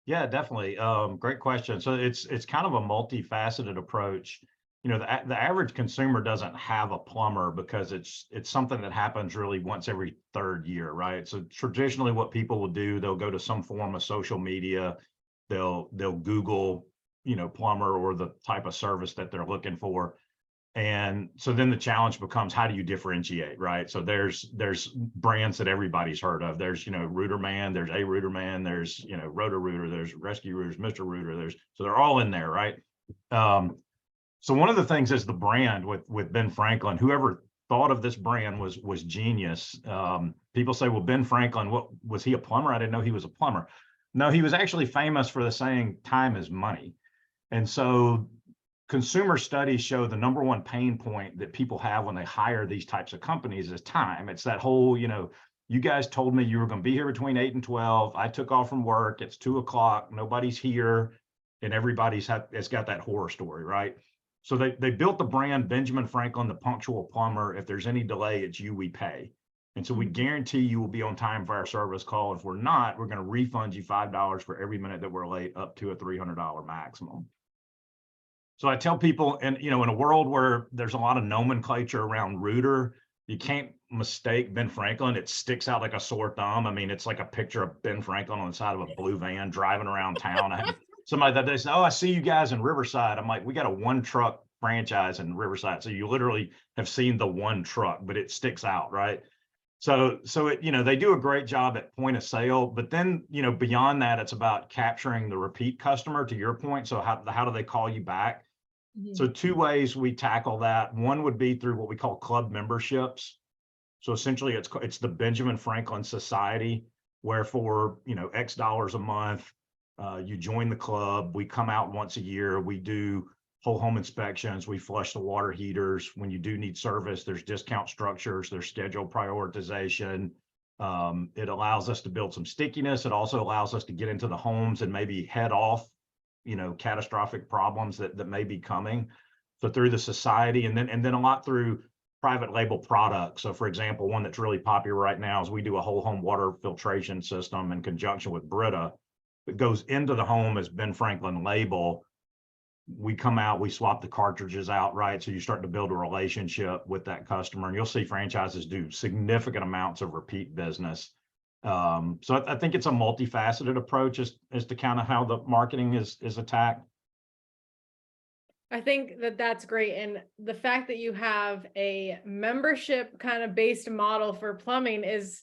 S5: Yeah, definitely. Great question. So it's kind of a multifaceted approach. You know, the average consumer doesn't have a plumber because it's something that happens really once every third year, right? So traditionally what people will do, they'll go to some form of social media, they'll Google, you know, plumber or the type of service that they're looking for. And so then the challenge becomes, how do you differentiate, right? So there's brands that everybody's heard of. There's, you know, Rooter Man, there's A Rooter Man, there's, you know, Rotor Rooter, there's Rescue Rooters, Mr. Rooter, so they're all in there, right? So one of the things is the brand with Ben Franklin. Whoever thought of this brand was genius. People say, well, Ben Franklin, what was he, a plumber? I didn't know he was a plumber. No, he was actually famous for the saying, time is money. And so consumer studies show the number one pain point that people have when they hire these types of companies is time. It's that whole, you know, you guys told me you were going to be here between 8 and 12. I took off from work. It's 2 o'clock. Nobody's here. And everybody's it's got that horror story, right? So they built the brand Benjamin Franklin, the punctual plumber. If there's any delay, it's you we pay. And so we guarantee you will be on time for our service call. If we're not, we're going to refund you $5 for every minute that we're late, up to a $300 maximum. So I tell people, and you know, in a world where there's a lot of nomenclature around Rooter, you can't mistake Ben Franklin. It sticks out like a sore thumb. I mean, it's like a picture of Ben Franklin on the side of a blue van driving around town. I had somebody that they said, "Oh, I see you guys in Riverside." I'm like, "We got a 1-truck franchise in Riverside." So you literally have seen the 1 truck, but it sticks out, right? So it, you know, they do a great job at point of sale, but then, you know, beyond that, it's about capturing the repeat customer, to your point. So how do they call you back? So 2 ways we tackle that. One would be through what we call club memberships. So essentially it's the Benjamin Franklin Society, where for, you know, X dollars a month, you join the club. We come out once a year. We do whole home inspections. We flush the water heaters. When you do need service, there's discount structures, there's schedule prioritization. It allows us to build some stickiness. It also allows us to get into the homes and maybe head off, you know, catastrophic problems that may be coming. So through the society, and then a lot through private label products. So for example, one that's really popular right now is we do a whole home water filtration system in conjunction with Brita. It goes into the home as Ben Franklin label. We come out, we swap the cartridges out, right? So you start to build a relationship with that customer, and you'll see franchises do significant amounts of repeat business. So I think it's a multifaceted approach as to kind of how the marketing is attacked.
S1: I think that's great. And the fact that you have a membership kind of based model for plumbing is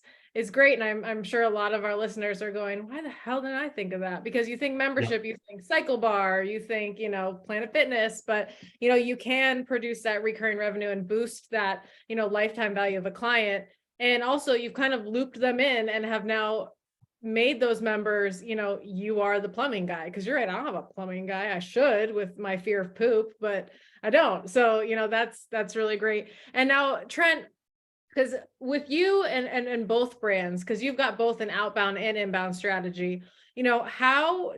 S1: great. And I'm sure a lot of our listeners are going, why the hell didn't I think of that? Because you think membership, you think Cycle Bar, you think, you know, Planet Fitness, but, you know, you can produce that recurring revenue and boost that, you know, lifetime value of a client. And also you've kind of looped them in and have now made those members, you know, you are the plumbing guy. Because you're right, I don't have a plumbing guy. I should, with my fear of poop, but I don't. So, you know, that's really great. And now Trent, because with you and both brands, because you've got both an outbound and inbound strategy, you know,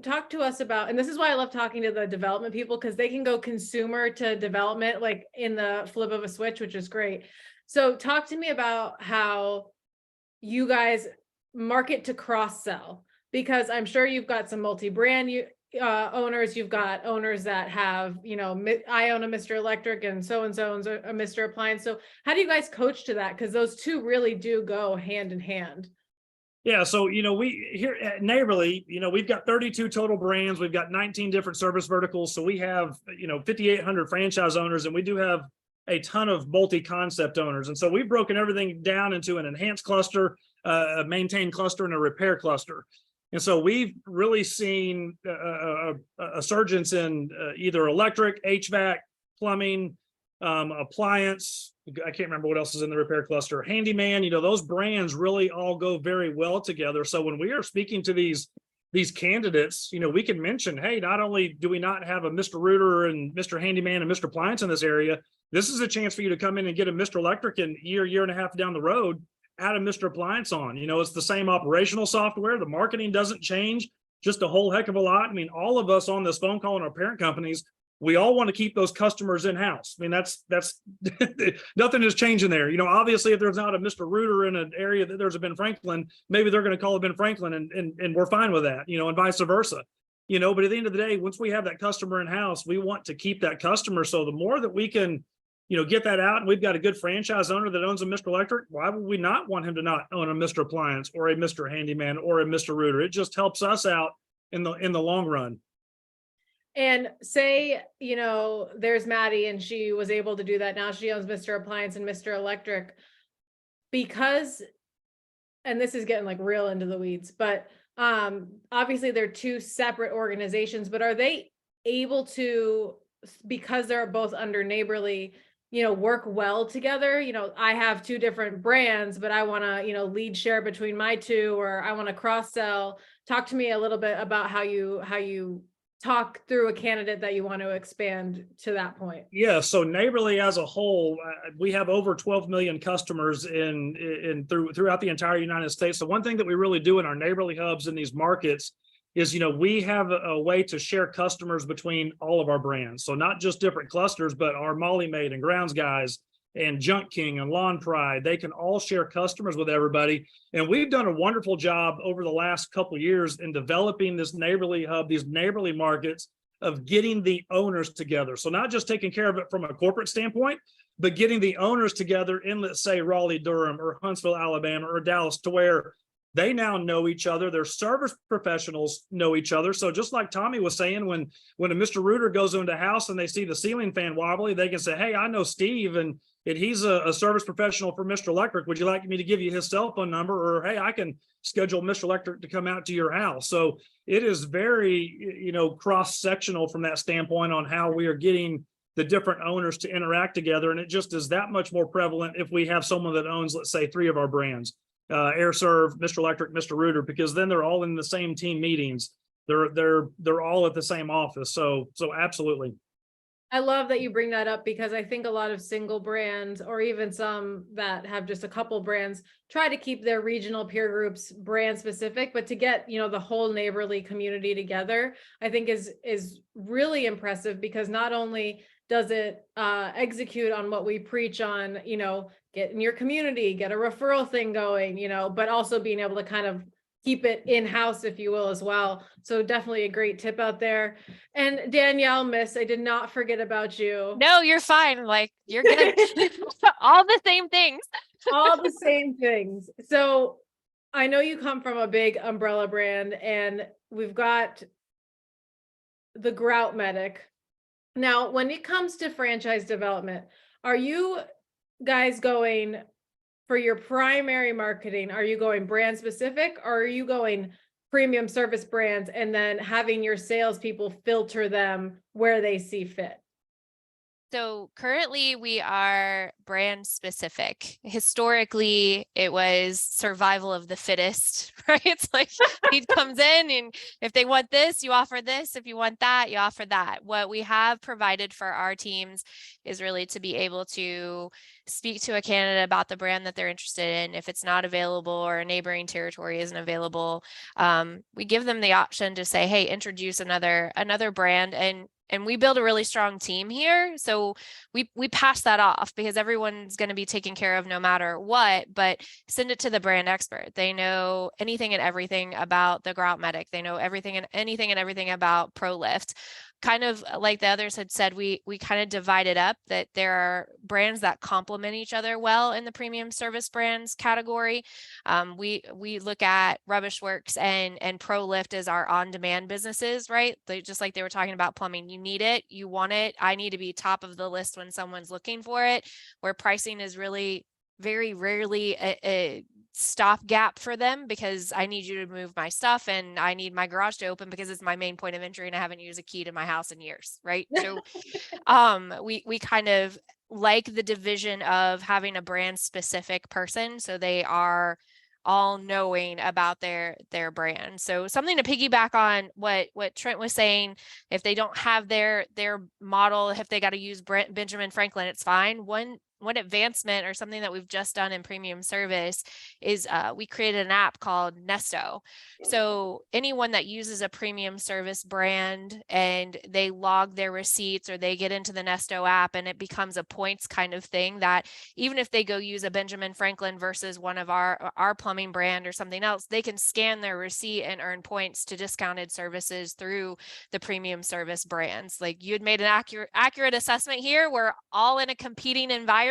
S1: talk to us about, and this is why I love talking to the development people, because they can go consumer to development like in the flip of a switch, which is great. So talk to me about how you guys market to cross sell, because I'm sure you've got some multi-brand owners, you've got owners that have, you know, I own a Mr. Electric and so owns a Mr. Appliance. So how do you guys coach to that? Because those two really do go hand in hand.
S2: Yeah, so, you know, we here at Neighborly, you know, we've got 32 total brands. We've got 19 different service verticals. So we have, you know, 5,800 franchise owners, and we do have a ton of multi-concept owners. And so we've broken everything down into an enhanced cluster, a maintained cluster, and a repair cluster. And so we've really seen a surgence in either electric, HVAC, plumbing, appliance, I can't remember what else is in the repair cluster, Handyman, you know, those brands really all go very well together. So when we are speaking to these candidates, you know, we can mention, hey, not only do we not have a Mr. Rooter and Mr. Handyman and Mr. Appliance in this area, this is a chance for you to come in and get a Mr. Electric in year and a half down the road, add a Mr. Appliance on. You know, it's the same operational software. The marketing doesn't change just a whole heck of a lot. I mean, all of us on this phone call and our parent companies, we all want to keep those customers in-house. I mean, that's nothing is changing there. You know, obviously, if there's not a Mr. Rooter in an area that there's a Ben Franklin, maybe they're going to call it Ben Franklin and we're fine with that, you know, and vice versa. You know, but at the end of the day, once we have that customer in-house, we want to keep that customer. So the more that we can, you know, get that out, and we've got a good franchise owner that owns a Mr. Electric, why would we not want him to not own a Mr. Appliance or a Mr. Handyman or a Mr. Rooter? It just helps us out in the long run.
S1: And say, you know, there's Maddie and she was able to do that. Now she owns Mr. Appliance and Mr. Electric because, and this is getting like real into the weeds, but obviously they're two separate organizations, but are they able to, because they're both under Neighborly, you know, work well together? You know, I have two different brands, but I want to, you know, lead share between my two, or I want to cross sell. Talk to me a little bit about how you talk through a candidate that you want to expand to that point.
S2: Yeah, so Neighborly as a whole, we have over 12 million customers throughout the entire United States. So one thing that we really do in our Neighborly hubs in these markets is, you know, we have a way to share customers between all of our brands. So not just different clusters, but our Molly Maid and Grounds Guys and Junk King and Lawn Pride, they can all share customers with everybody. And we've done a wonderful job over the last couple of years in developing this Neighborly hub, these Neighborly markets, of getting the owners together. So not just taking care of it from a corporate standpoint, but getting the owners together in, let's say, Raleigh, Durham, or Huntsville, Alabama, or Dallas, to where they now know each other. Their service professionals know each other. So just like Tommy was saying, when a Mr. Rooter goes into a house and they see the ceiling fan wobbly, they can say, hey, I know Steve, and he's a service professional for Mr. Electric. Would you like me to give you his cell phone number? Or, hey, I can schedule Mr. Electric to come out to your house. So it is very, you know, cross-sectional from that standpoint on how we are getting the different owners to interact together. And it just is that much more prevalent if we have someone that owns, let's say, 3 of our brands. AirServe, Mr. Electric, Mr. Rooter, because then they're all in the same team meetings. They're all at the same office. So absolutely.
S1: I love that you bring that up, because I think a lot of single brands, or even some that have just a couple brands, try to keep their regional peer groups brand specific, but to get, you know, the whole Neighborly community together, I think is really impressive, because not only does it execute on what we preach on, you know, get in your community, get a referral thing going, you know, but also being able to kind of keep it in-house, if you will, as well. So definitely a great tip out there. And Danielle, miss, I did not forget about you.
S3: No, you're fine. Like, you're gonna all the same things.
S1: All the same things. So I know you come from a big umbrella brand, and we've got the Grout Medic. Now, when it comes to franchise development, are you guys going for your primary marketing? Are you going brand specific, or are you going premium service brands and then having your salespeople filter them where they see fit?
S3: So currently we are brand specific. Historically, it was survival of the fittest, right? It's like he comes in, and if they want this, you offer this. If you want that, you offer that. What we have provided for our teams is really to be able to speak to a candidate about the brand that they're interested in. If it's not available or a neighboring territory isn't available, we give them the option to say, hey, introduce another brand. And we build a really strong team here. So we pass that off, because everyone's going to be taken care of no matter what, but send it to the brand expert. They know anything and everything about the Grout Medic. They know anything and everything about ProLift. Kind of like the others had said, we kind of divide it up, that there are brands that complement each other well in the premium service brands category. We look at Rubbish Works and ProLift as our on-demand businesses, right? Just like they were talking about plumbing, you need it, you want it. I need to be top of the list when someone's looking for it, where pricing is really very rarely a stopgap for them, because I need you to move my stuff and I need my garage to open because it's my main point of entry and I haven't used a key to my house in years, right? So we kind of like the division of having a brand specific person, so they are all knowing about their brand. So something to piggyback on what Trent was saying, if they don't have their model, if they got to use Benjamin Franklin, it's fine. One advancement or something that we've just done in premium service is we created an app called Nesto. So anyone that uses a premium service brand and they log their receipts or they get into the Nesto app, and it becomes a points kind of thing, that even if they go use a Benjamin Franklin versus one of our plumbing brand or something else, they can scan their receipt and earn points to discounted services through the premium service brands. Like, you had made an accurate assessment here. We're all in a competing environment,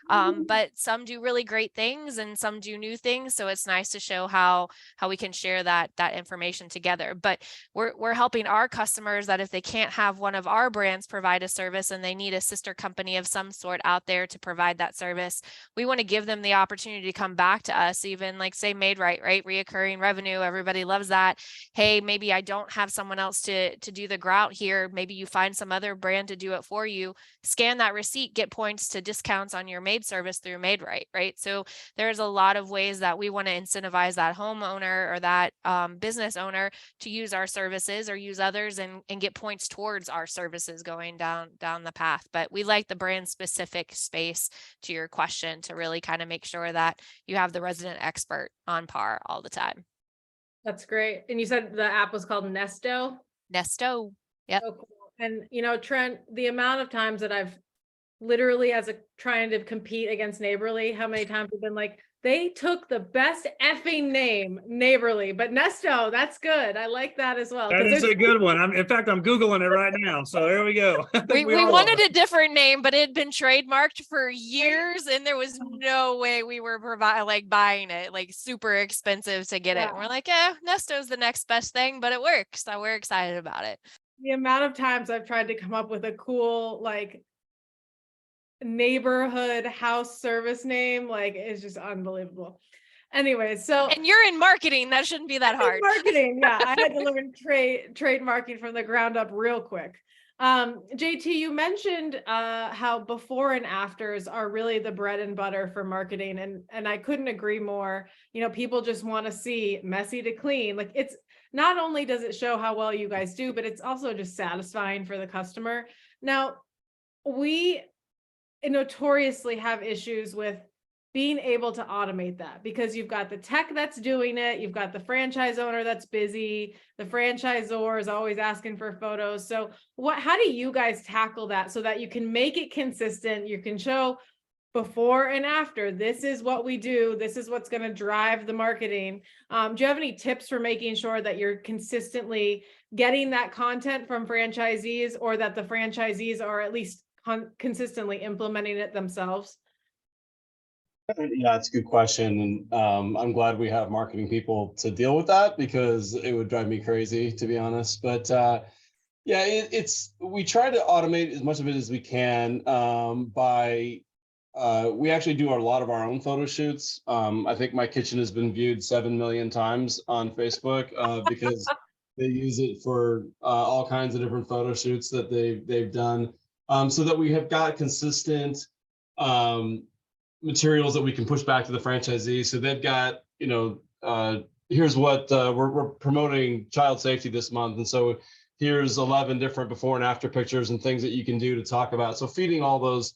S3: but some do really great things and some do new things. So it's nice to show how we can share that information together. But we're helping our customers that if they can't have one of our brands provide a service and they need a sister company of some sort out there to provide that service, we want to give them the opportunity to come back to us, even like say Made Right, reoccurring revenue. Everybody loves that. Hey, maybe I don't have someone else to do the grout here. Maybe you find some other brand to do it for you. Scan that receipt, get points to discounts on your Made service through Made Right. So there's a lot of ways that we want to incentivize that homeowner or that business owner to use our services or use others and get points towards our services going down the path. But we like the brand specific space, to your question, to really kind of make sure that you have the resident expert on par all the time.
S1: That's great. And you said the app was called Nesto?
S3: Nesto. Yep.
S1: Oh, cool. And Trent, the amount of times that I've literally trying to compete against Neighborly, how many times have been like, they took the best effing name, Neighborly, but Nesto, that's good. I like that as well.
S2: That is a good one. In fact, I'm Googling it right now. So there we go.
S3: We wanted a different name, but it had been trademarked for years and there was no way we were buying it, like super expensive to get it. And we're like, Nesto's the next best thing, but it works. So we're excited about it.
S1: The amount of times I've tried to come up with a cool, neighborhood house service name, is just unbelievable. Anyway, so
S3: and you're in marketing, that shouldn't be that hard.
S1: Marketing, yeah. I had to learn trademarking from the ground up real quick. JT, you mentioned how before and afters are really the bread and butter for marketing, and I couldn't agree more. People just want to see messy to clean. It's not only does it show how well you guys do, but it's also just satisfying for the customer. Now, we notoriously have issues with being able to automate that, because you've got the tech that's doing it, you've got the franchise owner that's busy, the franchisor is always asking for photos. So how do you guys tackle that so that you can make it consistent? You can show before and after, this is what we do, this is what's going to drive the marketing. Do you have any tips for making sure that you're consistently getting that content from franchisees, or that the franchisees are at least consistently implementing it themselves?
S4: Yeah, it's a good question. And I'm glad we have marketing people to deal with that, because it would drive me crazy, to be honest. But we try to automate as much of it as we can we actually do a lot of our own photo shoots. I think my kitchen has been viewed 7 million times on Facebook because they use it for all kinds of different photo shoots that they've done, so that we have got consistent materials that we can push back to the franchisees. So they've got, here's what we're promoting child safety this month. And so here's 11 different before and after pictures and things that you can do to talk about. So feeding all those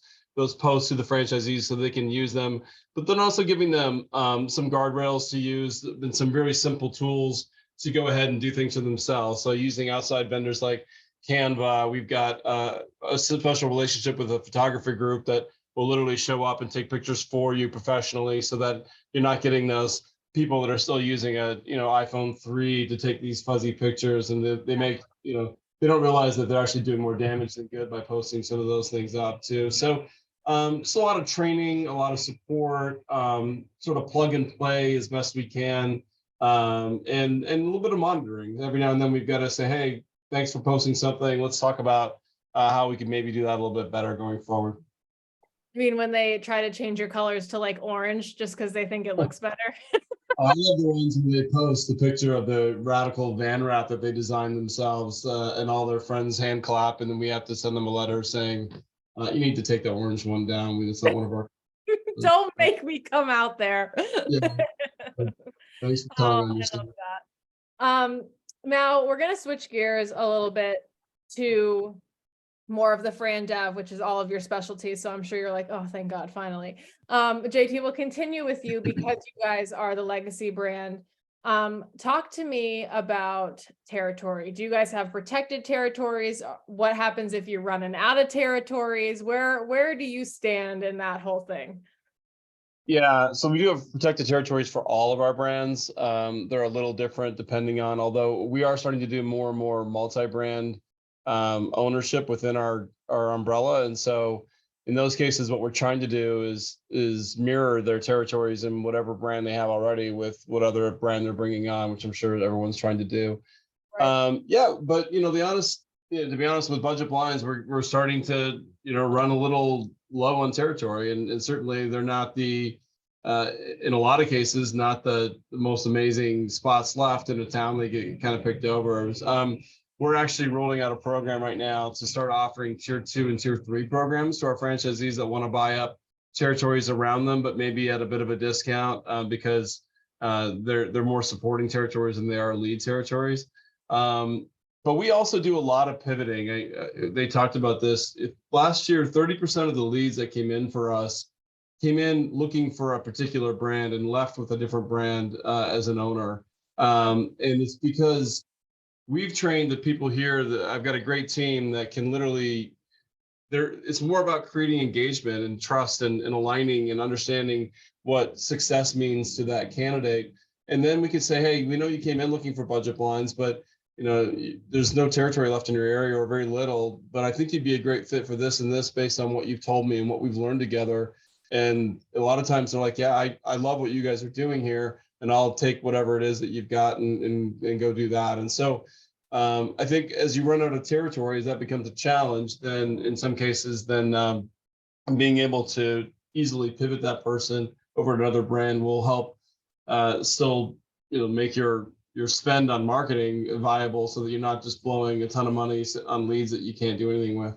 S4: posts to the franchisees so they can use them, but then also giving them some guardrails to use and some very simple tools to go ahead and do things for themselves. So using outside vendors like Canva, we've got a special relationship with a photography group that will literally show up and take pictures for you professionally, so that you're not getting those people that are still using a iPhone 3 to take these fuzzy pictures, and they make they don't realize that they're actually doing more damage than good by posting some of those things up too. So just a lot of training, a lot of support, sort of plug and play as best we can, and a little bit of monitoring. Every now and then we've got to say, hey, thanks for posting something. Let's talk about how we can maybe do that a little bit better going forward.
S1: I mean, when they try to change your colors to orange just because they think it looks better.
S4: I love the ones when they post the picture of the radical van wrap that they designed themselves, and all their friends hand clap, and then we have to send them a letter saying,
S6: You need to take that orange one down. It's not one of our.
S1: Don't make me come out there.
S6: Yeah. Thanks for
S1: Oh,
S6: telling me.
S1: I love that. Now we're gonna switch gears a little bit to more of the Fran Dev, which is all of your specialties. So I'm sure you're like, oh, thank God, finally. JT, we'll continue with you because you guys are the legacy brand. Talk to me about territory. Do you guys have protected territories? What happens if you're running out of territories? Where do you stand in that whole thing?
S4: Yeah, so we do have protected territories for all of our brands. They're a little different depending on, although we are starting to do more and more multi-brand ownership within our umbrella. And so in those cases, what we're trying to do is mirror their territories in whatever brand they have already with what other brand they're bringing on, which I'm sure everyone's trying to do.
S1: Right.
S4: Yeah, but to be honest with budget blinds, we're starting to run a little low on territory, and certainly they're not in a lot of cases not the most amazing spots left in a town. They get kind of picked over. We're actually rolling out a program right now to start offering tier 2 and tier 3 programs to our franchisees that want to buy up territories around them, but maybe at a bit of a discount because they're more supporting territories than they are lead territories. But we also do a lot of pivoting. They talked about this. Last year, 30% of the leads that came in for us came in looking for a particular brand and left with a different brand as an owner. And it's because we've trained the people here that I've got a great team that can literally, it's more about creating engagement and trust and aligning and understanding what success means to that candidate. And then we could say, hey, we know you came in looking for budget blinds, but there's no territory left in your area or very little, but I think you'd be a great fit for this and this based on what you've told me and what we've learned together. And a lot of times they're like, yeah, I love what you guys are doing here, and I'll take whatever it is that you've got and go do that. And so I think as you run out of territories, that becomes a challenge. Then in some cases, then being able to easily pivot that person over to another brand will help still make your spend on marketing viable, so that you're not just blowing a ton of money on leads that you can't do anything with.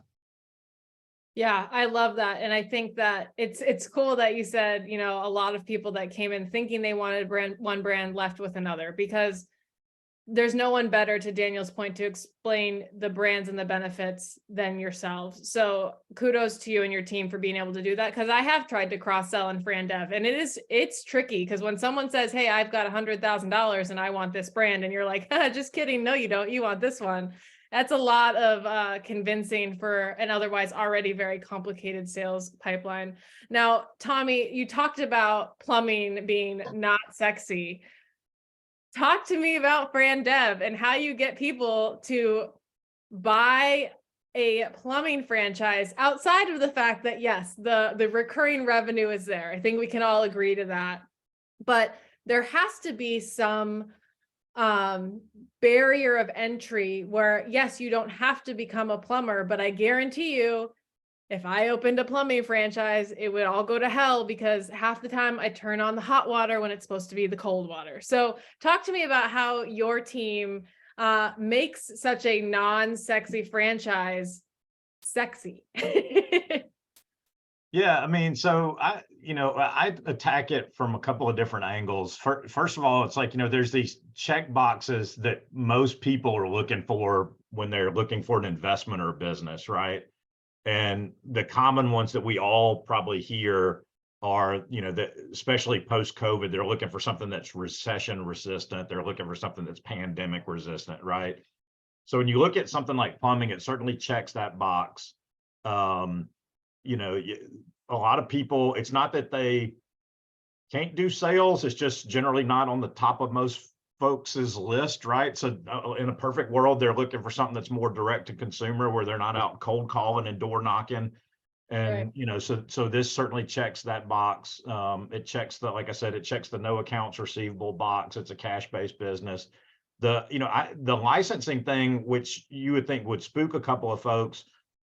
S1: Yeah, I love that. And I think that it's cool that you said, a lot of people that came in thinking they wanted one brand left with another, because there's no one better, to Daniel's point, to explain the brands and the benefits than yourselves. So kudos to you and your team for being able to do that. Because I have tried to cross-sell in Fran Dev, and it's tricky, because when someone says, hey, I've got $100,000 and I want this brand, and you're like, just kidding, no, you don't, you want this one. That's a lot of convincing for an otherwise already very complicated sales pipeline. Now, Tommy, you talked about plumbing being not sexy. Talk to me about Fran Dev and how you get people to buy a plumbing franchise outside of the fact that, yes, the recurring revenue is there. I think we can all agree to that. But there has to be some barrier of entry where, yes, you don't have to become a plumber, but I guarantee you, if I opened a plumbing franchise, it would all go to hell, because half the time I turn on the hot water when it's supposed to be the cold water. So talk to me about how your team makes such a non-sexy franchise sexy.
S5: Yeah, I mean, so I attack it from a couple of different angles. First of all, it's like, there's these check boxes that most people are looking for when they're looking for an investment or a business, right? And the common ones that we all probably hear are, that especially post-COVID, they're looking for something that's recession resistant. They're looking for something that's pandemic resistant, right? So when you look at something like plumbing, it certainly checks that box. A lot of people, it's not that they can't do sales, it's just generally not on the top of most folks' list, right? So in a perfect world, they're looking for something that's more direct to consumer, where they're not out cold calling and door knocking. And, so this certainly checks that box. It checks like I said, it checks the no accounts receivable box. It's a cash-based business. The licensing thing, which you would think would spook a couple of folks,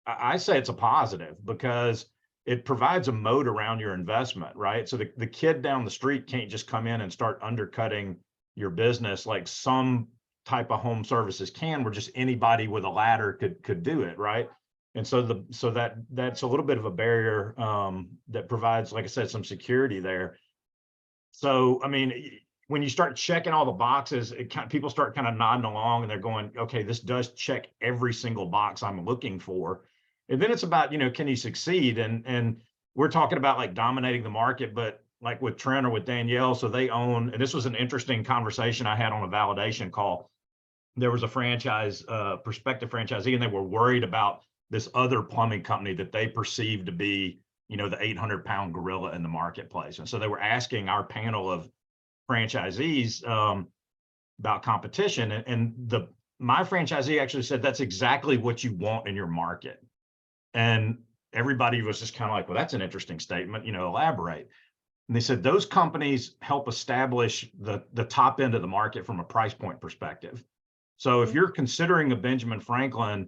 S5: I say it's a positive, because it provides a moat around your investment, right? So the kid down the street can't just come in and start undercutting your business like some type of home services can, where just anybody with a ladder could do it, right? And so that's a little bit of a barrier that provides, like I said, some security there. So, I mean, when you start checking all the boxes, people start kind of nodding along and they're going, okay, this does check every single box I'm looking for. And then it's about, can you succeed? And we're talking about like dominating the market, but like with Trent or with Danielle, so they own, and this was an interesting conversation I had on a validation call. There was a prospective franchisee, and they were worried about this other plumbing company that they perceived to be, the 800-pound gorilla in the marketplace. And so they were asking our panel of franchisees about competition. And my franchisee actually said, that's exactly what you want in your market. And everybody was just kind of like, well, that's an interesting statement, elaborate. And they said, those companies help establish the top end of the market from a price point perspective. So if you're considering a Benjamin Franklin,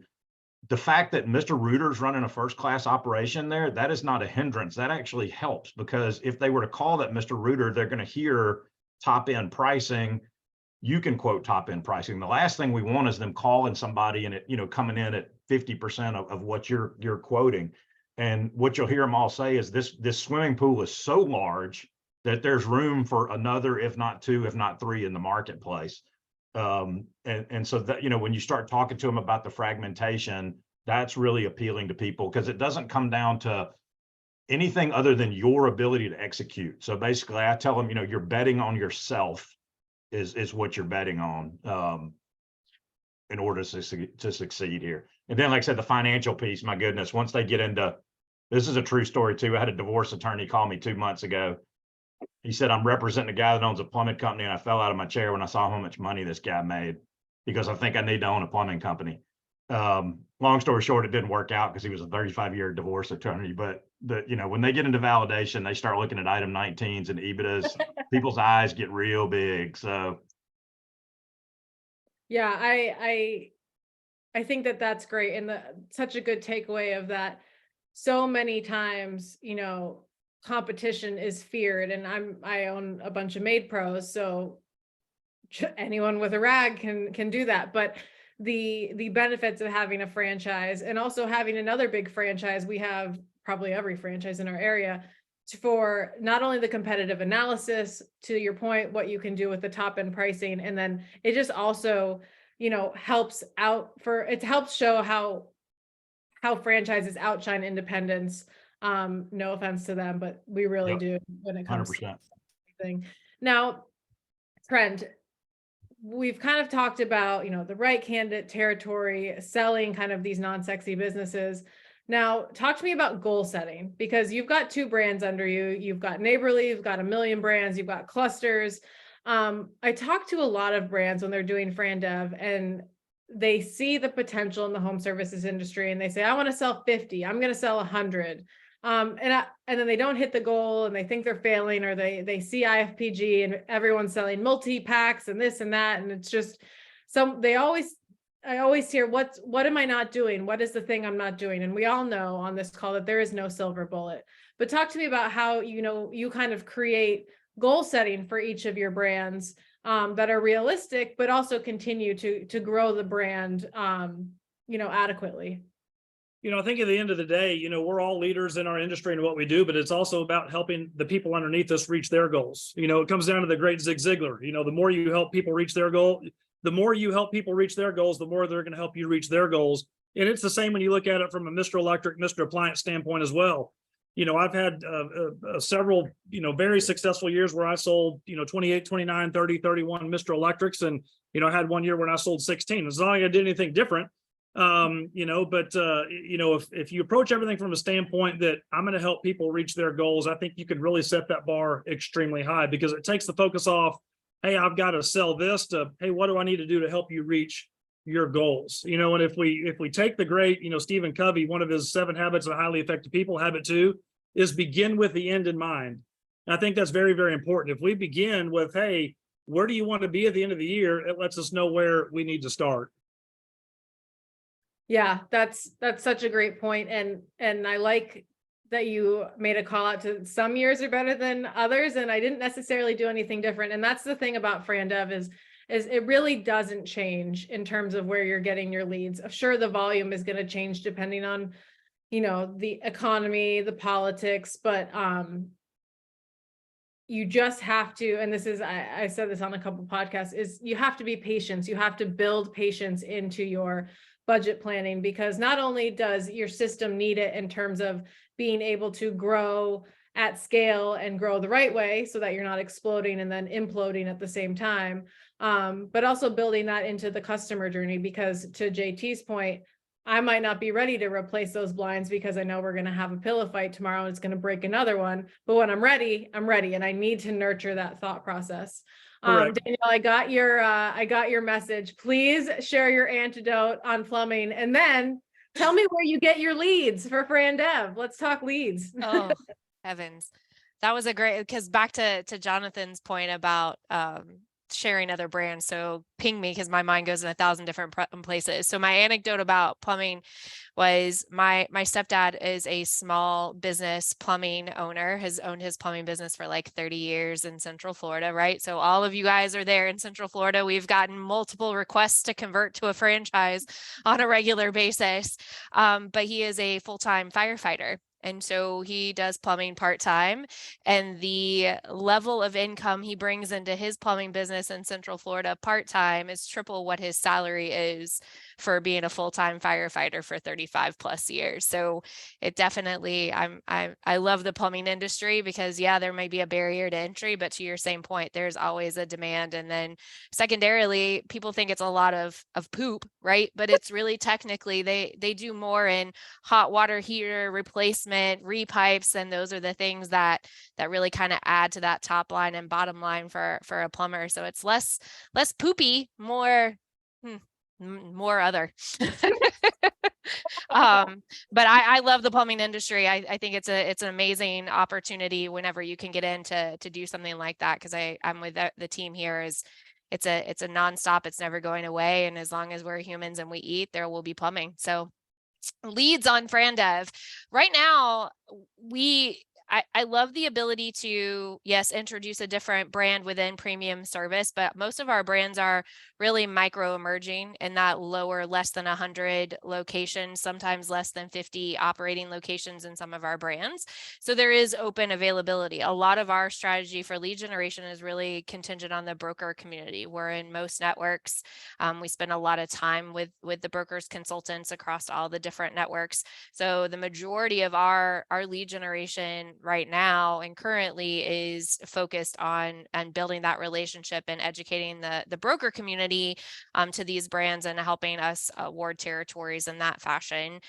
S5: the fact that Mr. Reuter's running a first-class operation there, that is not a hindrance. That actually helps, because if they were to call that Mr. Reuter, they're going to hear top-end pricing. You can quote top-end pricing. The last thing we want is them calling somebody and it, coming in at 50% of what you're quoting. And what you'll hear them all say is this swimming pool is so large that there's room for another, if not two, if not three in the marketplace. And so that, when you start talking to them about the fragmentation, that's really appealing to people, because it doesn't come down to anything other than your ability to execute. So basically I tell them, you're betting on yourself is what you're betting on in order to succeed here. And then, like I said, the financial piece, my goodness, once they get into, this is a true story too. I had a divorce attorney call me 2 months ago. He said, I'm representing a guy that owns a plumbing company, and I fell out of my chair when I saw how much money this guy made, because I think I need to own a plumbing company. Long story short, it didn't work out because he was a 35-year divorce attorney. But when they get into validation, they start looking at item 19s and EBITDAs. People's eyes get real big. So
S1: Yeah, I think that's great, and such a good takeaway of that. So many times, competition is feared, and I own a bunch of Maid Pros, so anyone with a rag can do that. But the benefits of having a franchise, and also having another big franchise, we have probably every franchise in our area, for not only the competitive analysis, to your point, what you can do with the top end pricing, and then it just also helps show how franchises outshine independents. No offense to them, but we really do when it comes
S5: 100%.
S1: to everything. Now, Trent, we've kind of talked about, the right candidate territory, selling kind of these non-sexy businesses. Now, talk to me about goal setting, because you've got 2 brands under you. You've got Neighborly, you've got A Million Brands, you've got clusters. I talk to a lot of brands when they're doing Fran Dev, and they see the potential in the home services industry, and they say, I want to sell 50, I'm going to sell 100. And then they don't hit the goal, and they think they're failing, or they see IFPG and everyone's selling multi-packs and this and that. And it's just, I always hear, what am I not doing? What is the thing I'm not doing? And we all know on this call that there is no silver bullet. But talk to me about how, you kind of create goal setting for each of your brands that are realistic, but also continue to grow the brand, adequately.
S2: I think at the end of the day, we're all leaders in our industry and what we do, but it's also about helping the people underneath us reach their goals. It comes down to the great Zig Ziglar. The more you help people reach their goal, the more you help people reach their goals, the more they're going to help you reach their goals. And it's the same when you look at it from a Mr. Electric, Mr. Appliance standpoint as well. I've had several, very successful years where I sold, 28, 29, 30, 31 Mr. Electrics. And, I had one year when I sold 16. It's not like I did anything different. If you approach everything from a standpoint that I'm going to help people reach their goals, I think you can really set that bar extremely high, because it takes the focus off, hey, I've got to sell this, to, hey, what do I need to do to help you reach your goals? And if we take the great, Stephen Covey, one of his 7 habits of highly effective people, habit 2 is begin with the end in mind. And I think that's very, very important. If we begin with, hey, where do you want to be at the end of the year? It lets us know where we need to start.
S1: Yeah, that's such a great point. And I like that you made a call out to some years are better than others. And I didn't necessarily do anything different. And that's the thing about Fran Dev, is is it really doesn't change in terms of where you're getting your leads. Sure, the volume is going to change depending on, you know, the economy, the politics, but you just have to, and this is, I said this on a couple podcasts, is you have to be patient. You have to build patience into your budget planning, because not only does your system need it in terms of being able to grow at scale and grow the right way so that you're not exploding and then imploding at the same time, but also building that into the customer journey, because to JT's point, I might not be ready to replace those blinds because I know we're going to have a pillow fight tomorrow and it's going to break another one. But when I'm ready, and I need to nurture that thought process.
S2: Correct.
S1: Danielle, I got your message. Please share your antidote on plumbing, and then tell me where you get your leads for Fran Dev. Let's talk leads.
S3: Oh, heavens. That was a great, because back to Jonathan's point about sharing other brands. So ping me, because my mind goes in 1,000 different places. So my anecdote about plumbing was my stepdad is a small business plumbing owner, has owned his plumbing business for like 30 years in Central Florida, right? So all of you guys are there in Central Florida. We've gotten multiple requests to convert to a franchise on a regular basis. But he is a full-time firefighter. And so he does plumbing part-time, and the level of income he brings into his plumbing business in Central Florida part-time is triple what his salary is for being a full-time firefighter for 35 plus years. So it definitely, I love the plumbing industry, because yeah, there may be a barrier to entry, but to your same point, there's always a demand. And then secondarily, people think it's a lot of poop, right? But it's really technically, they do more in hot water heater replacement, repipes, and those are the things that really kind of add to that top line and bottom line for a plumber. So it's less poopy, more other. But I love the plumbing industry. I think it's an amazing opportunity whenever you can get in to do something like that, because I'm with the team here. It's a nonstop, it's never going away, and as long as we're humans and we eat, there will be plumbing. So leads on FranDev right now, I love the ability to, yes, introduce a different brand within premium service, but most of our brands are really micro emerging in that lower, less than 100 locations, sometimes less than 50 operating locations in some of our brands. So there is open availability. A lot of our strategy for lead generation is really contingent on the broker community. We're in most networks. We spend a lot of time with the brokers, consultants across all the different networks. So the majority of our lead generation right now and currently is focused on building that relationship and educating the broker community to these brands and helping us award territories in that fashion.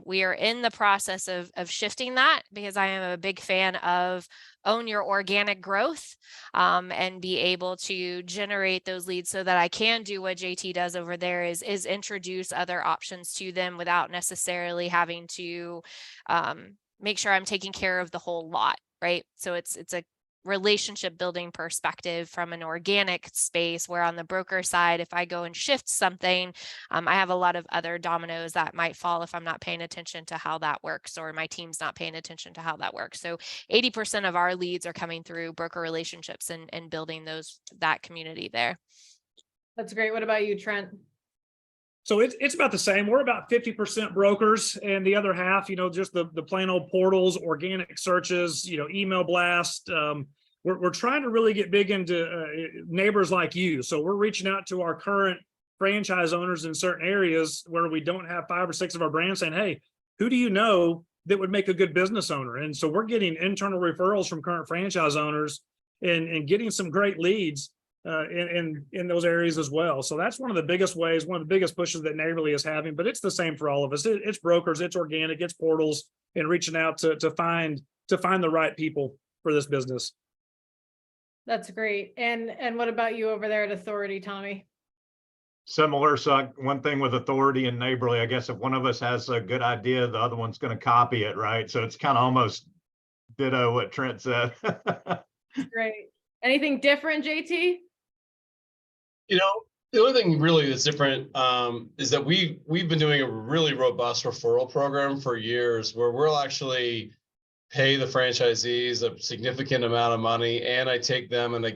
S3: We are in the process of shifting that, because I am a big fan of own your organic growth and be able to generate those leads so that I can do what JT does over there, is introduce other options to them without necessarily having to make sure I'm taking care of the whole lot, right? So it's a relationship building perspective from an organic space, where on the broker side, if I go and shift something, I have a lot of other dominoes that might fall if I'm not paying attention to how that works, or my team's not paying attention to how that works. So 80% of our leads are coming through broker relationships and building that community there.
S1: That's great. What about you, Trent?
S2: So it's about the same. We're about 50% brokers, and the other half, just the plain old portals, organic searches, email blast. We're trying to really get big into neighbors like you. So we're reaching out to our current franchise owners in certain areas where we don't have 5 or 6 of our brands, saying, hey, who do you know that would make a good business owner? And so we're getting internal referrals from current franchise owners and getting some great leads in those areas as well. So that's one of the biggest ways, one of the biggest pushes that Neighborly is having, but it's the same for all of us. It's brokers, it's organic, it's portals, and reaching out to find the right people for this business.
S1: That's great. And what about you over there at Authority, Tommy?
S5: Similar. So one thing with Authority and Neighborly, I guess if one of us has a good idea, the other one's going to copy it, right? So it's kind of almost ditto what Trent said.
S1: Great. Anything different, JT?
S4: The only thing really that's different is that we've been doing a really robust referral program for years, where we'll actually
S6: pay the franchisees a significant amount of money, and I take them and and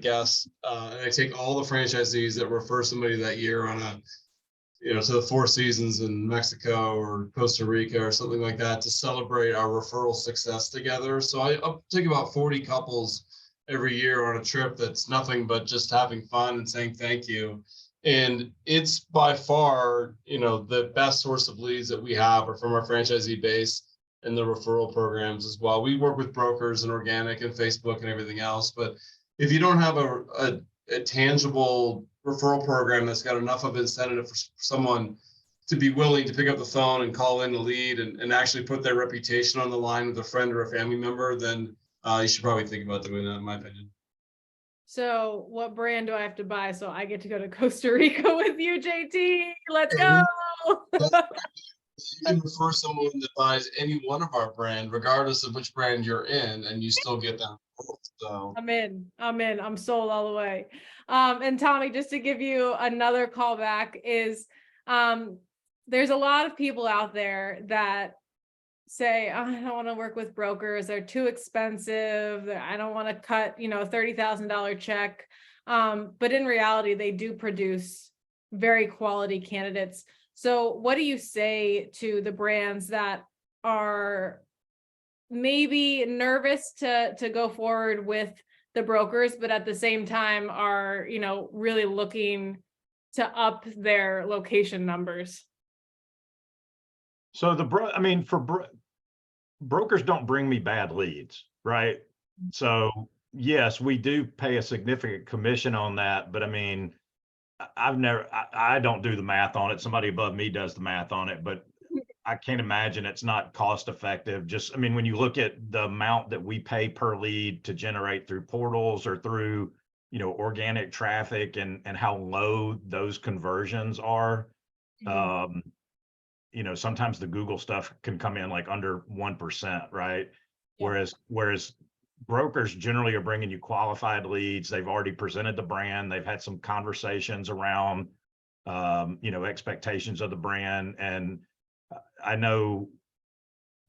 S6: I take all the franchisees that refer somebody that year on to the Four Seasons in Mexico or Costa Rica or something like that to celebrate our referral success together. So I'll take about 40 couples every year on a trip that's nothing but just having fun and saying thank you. And it's by far, the best source of leads that we have are from our franchisee base and the referral programs as well. We work with brokers and organic and Facebook and everything else. But if you don't have a tangible referral program that's got enough of incentive for someone to be willing to pick up the phone and call in the lead and actually put their reputation on the line with a friend or a family member, then you should probably think about doing that, in my opinion.
S1: So what brand do I have to buy so I get to go to Costa Rica with you, JT? Let's go.
S6: You can refer someone that buys any one of our brand, regardless of which brand you're in, and you still get that. So
S1: I'm in. I'm sold all the way. And Tommy, just to give you another callback is, there's a lot of people out there that say, oh, I don't want to work with brokers. They're too expensive. I don't want to cut, $30,000 check. But in reality, they do produce very quality candidates. So what do you say to the brands that are maybe nervous to go forward with the brokers, but at the same time are, really looking to up their location numbers?
S5: So brokers don't bring me bad leads, right? So yes, we do pay a significant commission on that, but I don't do the math on it. Somebody above me does the math on it, but I can't imagine it's not cost effective. When you look at the amount that we pay per lead to generate through portals or through, organic traffic and how low those conversions are, sometimes the Google stuff can come in like under 1%, right? Yeah. Whereas brokers generally are bringing you qualified leads. They've already presented the brand. They've had some conversations around, expectations of the brand. And I know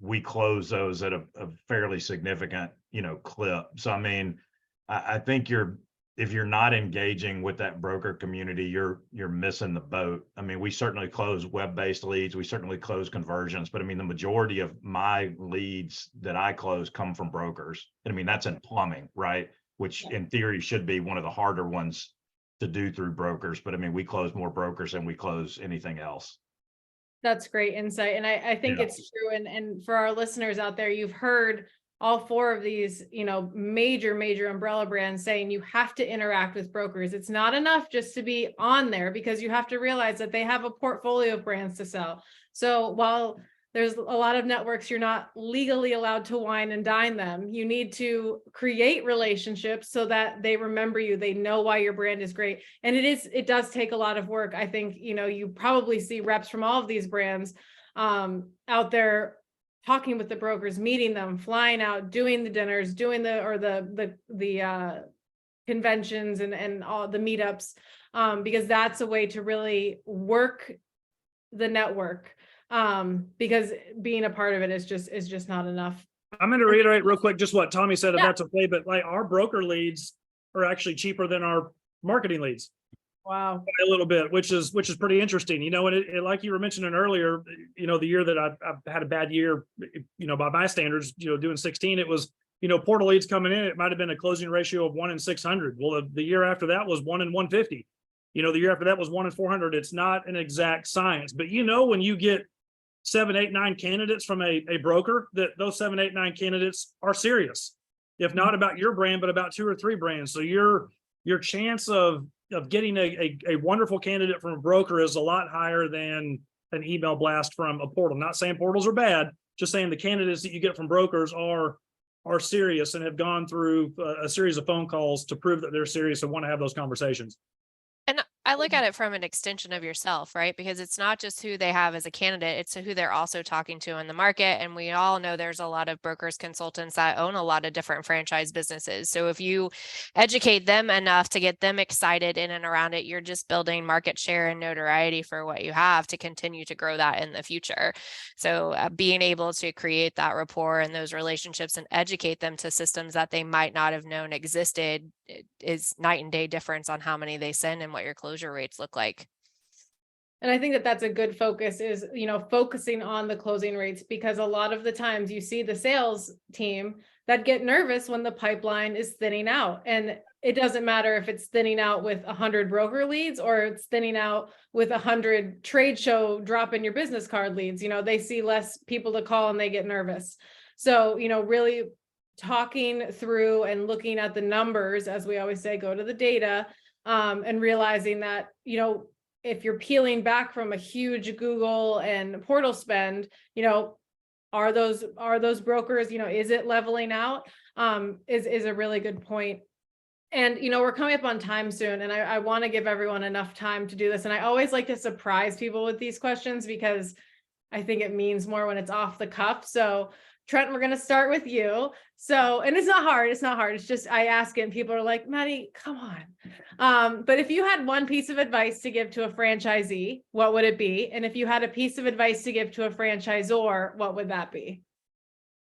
S5: we close those at a fairly significant, clip. So, I think if you're not engaging with that broker community, you're missing the boat. We certainly close web-based leads. We certainly close conversions, but the majority of my leads that I close come from brokers. And that's in plumbing, right? Which in theory should be one of the harder ones to do through brokers. But we close more brokers than we close anything else.
S1: That's great insight. And I think it's true. And for our listeners out there, you've heard all four of these, major umbrella brands saying you have to interact with brokers. It's not enough just to be on there, because you have to realize that they have a portfolio of brands to sell. So while there's a lot of networks, you're not legally allowed to wine and dine them. You need to create relationships so that they remember you. They know why your brand is great. And it does take a lot of work. I think, you probably see reps from all of these brands out there talking with the brokers, meeting them, flying out, doing the dinners, doing the conventions and all the meetups, because that's a way to really work the network. Because being a part of it is just not enough.
S2: I'm going to reiterate real quick just what Tommy said, if that's okay, but like our broker leads are actually cheaper than our marketing leads.
S1: Wow.
S2: By a little bit, which is pretty interesting, and it like you were mentioning earlier, the year that I've had a bad year, by my standards, doing 16, it was, portal leads coming in, it might've been a closing ratio of 1 in 600. Well, the year after that was 1 in 150. The year after that was 1 in 400. It's not an exact science, but when you get 7, 8, 9 candidates from a broker, that those 7, 8, 9 candidates are serious, if not about your brand, but about 2 or 3 brands. So your chance of getting a wonderful candidate from a broker is a lot higher than an email blast from a portal. Not saying portals are bad, just saying the candidates that you get from brokers are serious and have gone through a series of phone calls to prove that they're serious and want to have those conversations.
S3: And I look at it from an extension of yourself, right? Because it's not just who they have as a candidate, it's who they're also talking to in the market. And we all know there's a lot of brokers, consultants that own a lot of different franchise businesses. So if you educate them enough to get them excited in and around it, you're just building market share and notoriety for what you have to continue to grow that in the future. So being able to create that rapport and those relationships and educate them to systems that they might not have known existed is night and day difference on how many they send and what your closure rates look like.
S1: And I think that that's a good focus is, focusing on the closing rates, because a lot of the times you see the sales team that get nervous when the pipeline is thinning out. And it doesn't matter if it's thinning out with 100 broker leads or it's thinning out with 100 trade show drop in your business card leads. They see less people to call and they get nervous. So, really talking through and looking at the numbers, as we always say, go to the data, and realizing that, if you're peeling back from a huge Google and portal spend, are those brokers, is it leveling out? Is a really good point. And, we're coming up on time soon, and I want to give everyone enough time to do this. And I always like to surprise people with these questions because I think it means more when it's off the cuff. So Trent, we're going to start with you. So, and it's not hard. It's just, I ask it and people are like, Maddie, come on. But if you had one piece of advice to give to a franchisee, what would it be? And if you had a piece of advice to give to a franchisor, what would that be?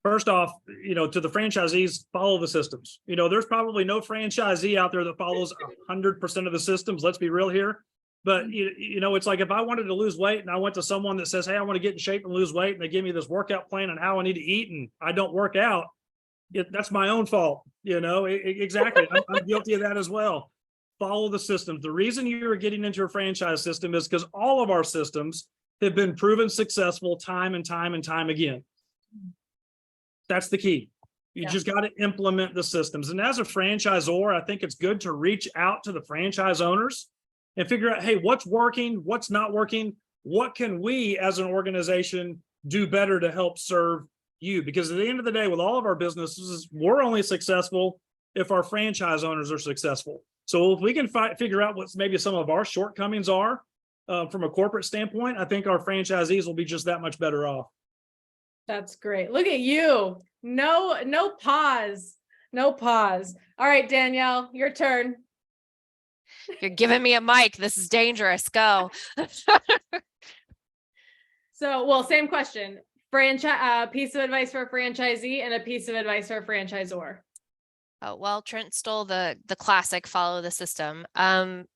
S2: First off, to the franchisees, follow the systems. There's probably no franchisee out there that follows 100% of the systems. Let's be real here. But, it's like if I wanted to lose weight and I went to someone that says, hey, I want to get in shape and lose weight, and they give me this workout plan on how I need to eat, and I don't work out, that's my own fault. Exactly. I'm guilty of that as well. Follow the systems. The reason you're getting into a franchise system is because all of our systems have been proven successful time and time and time again. That's the key. You just got to implement the systems. And as a franchisor, I think it's good to reach out to the franchise owners and figure out, hey, what's working, what's not working, what can we as an organization do better to help serve you? Because at the end of the day, with all of our businesses, we're only successful if our franchise owners are successful. So if we can figure out what maybe some of our shortcomings are from a corporate standpoint, I think our franchisees will be just that much better off.
S1: That's great. Look at you. No pause. All right, Danielle, your turn.
S3: You're giving me a mic. This is dangerous. Go.
S1: So, same question. Piece of advice for a franchisee and a piece of advice for a franchisor.
S3: Oh, well, Trent stole the classic follow the system.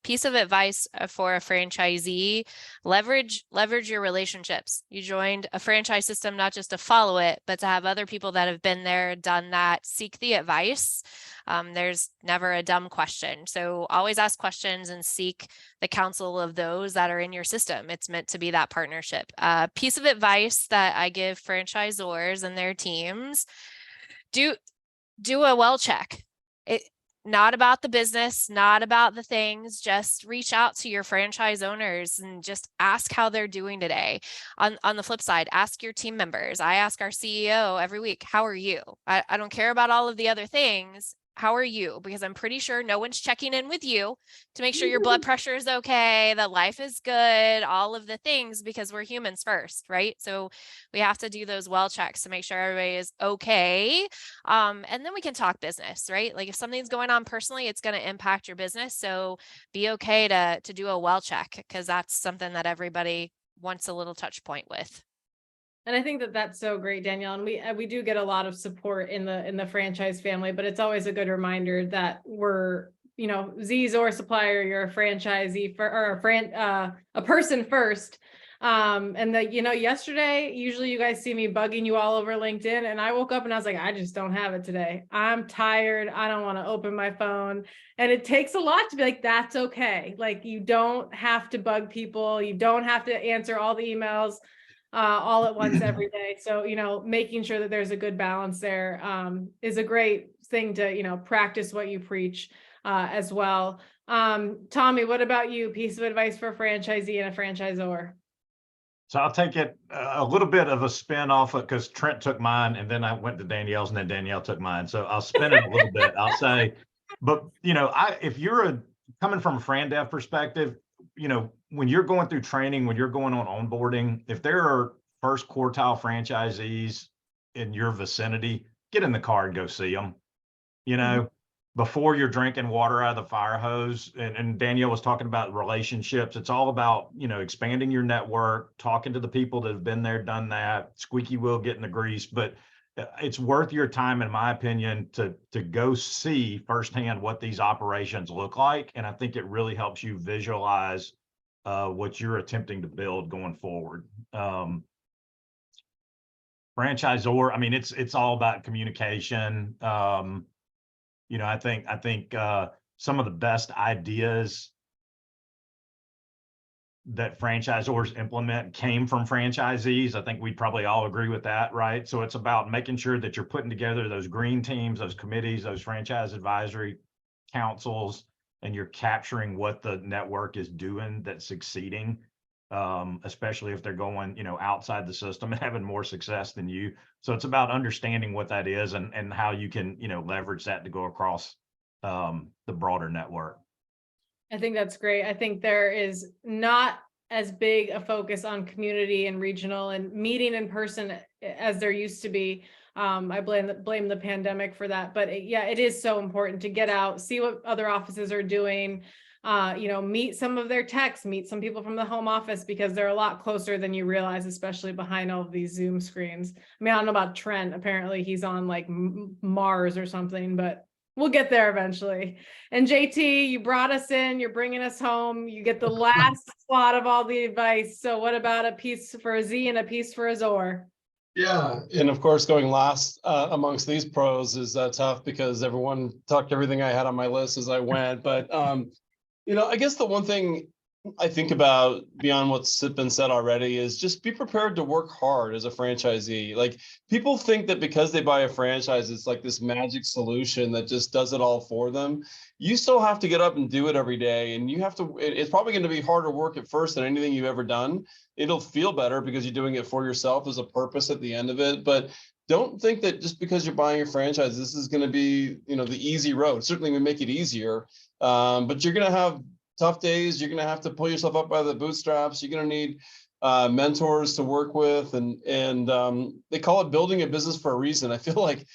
S3: Piece of advice for a franchisee, leverage your relationships. You joined a franchise system, not just to follow it, but to have other people that have been there, done that, seek the advice. There's never a dumb question. So always ask questions and seek the counsel of those that are in your system. It's meant to be that partnership. Piece of advice that I give franchisors and their teams, do a well check. It not about the business, not about the things, just reach out to your franchise owners and just ask how they're doing today. On the flip side, ask your team members. I ask our CEO every week, how are you? I don't care about all of the other things. How are you? Because I'm pretty sure no one's checking in with you to make sure your blood pressure is okay, that life is good, all of the things, because we're humans first, right? So we have to do those well checks to make sure everybody is okay. And then we can talk business, right? Like if something's going on personally, it's going to impact your business. So be okay to do a well check, because that's something that everybody wants a little touch point with.
S1: And I think that that's so great, Danielle. And we do get a lot of support in the franchise family, but it's always a good reminder that we're, Z's or supplier, you're a franchisee or a person first. And that, yesterday, usually you guys see me bugging you all over LinkedIn, and I woke up and I was like, I just don't have it today. I'm tired. I don't want to open my phone. And it takes a lot to be like, that's okay. Like, you don't have to bug people. You don't have to answer all the emails all at once every day. So, making sure that there's a good balance there is a great thing to, practice what you preach as well. Tommy, what about you? Piece of advice for a franchisee and a franchisor?
S5: So I'll take it a little bit of a spin off it, because Trent took mine and then I went to Danielle's and then Danielle took mine. So I'll spin it a little bit. I'll say, but if you're coming from a FranDev perspective, when you're going through training, when you're going on onboarding, if there are first quartile franchisees in your vicinity, get in the car and go see them, before you're drinking water out of the fire hose. And Danielle was talking about relationships. It's all about, expanding your network, talking to the people that have been there, done that, squeaky wheel getting the grease. But it's worth your time, in my opinion, to go see firsthand what these operations look like. And I think it really helps you visualize what you're attempting to build going forward. Franchisor, I mean, it's all about communication. I think some of the best ideas that franchisors implement came from franchisees. I think we'd probably all agree with that, right? So it's about making sure that you're putting together those green teams, those committees, those franchise advisory councils, and you're capturing what the network is doing that's succeeding, especially if they're going, outside the system and having more success than you. So it's about understanding what that is and how you can, leverage that to go across the broader network.
S1: I think that's great. I think there is not as big a focus on community and regional and meeting in person as there used to be. I blame the pandemic for that, but it is so important to get out, see what other offices are doing, meet some of their techs, meet some people from the home office, because they're a lot closer than you realize, especially behind all of these Zoom screens. I mean, I don't know about Trent. Apparently he's on like Mars or something, but we'll get there eventually. And JT, you brought us in, you're bringing us home. You get the last slot of all the advice. So what about a piece for a Z and a piece for a Zor?
S6: Yeah, and of course, going last amongst these pros is tough because everyone talked everything I had on my list as I went. But I guess the one thing I think about beyond what's been said already is just be prepared to work hard as a franchisee. Like, people think that because they buy a franchise, it's like this magic solution that just does it all for them. You still have to get up and do it every day. And you have to, it's probably going to be harder work at first than anything you've ever done. It'll feel better because you're doing it for yourself. There's a purpose at the end of it. But don't think that just because you're buying a franchise, this is going to be, the easy road. Certainly we make it easier, but you're going to have tough days. You're going to have to pull yourself up by the bootstraps. You're going to need mentors to work with, and they call it building a business for a reason. I feel like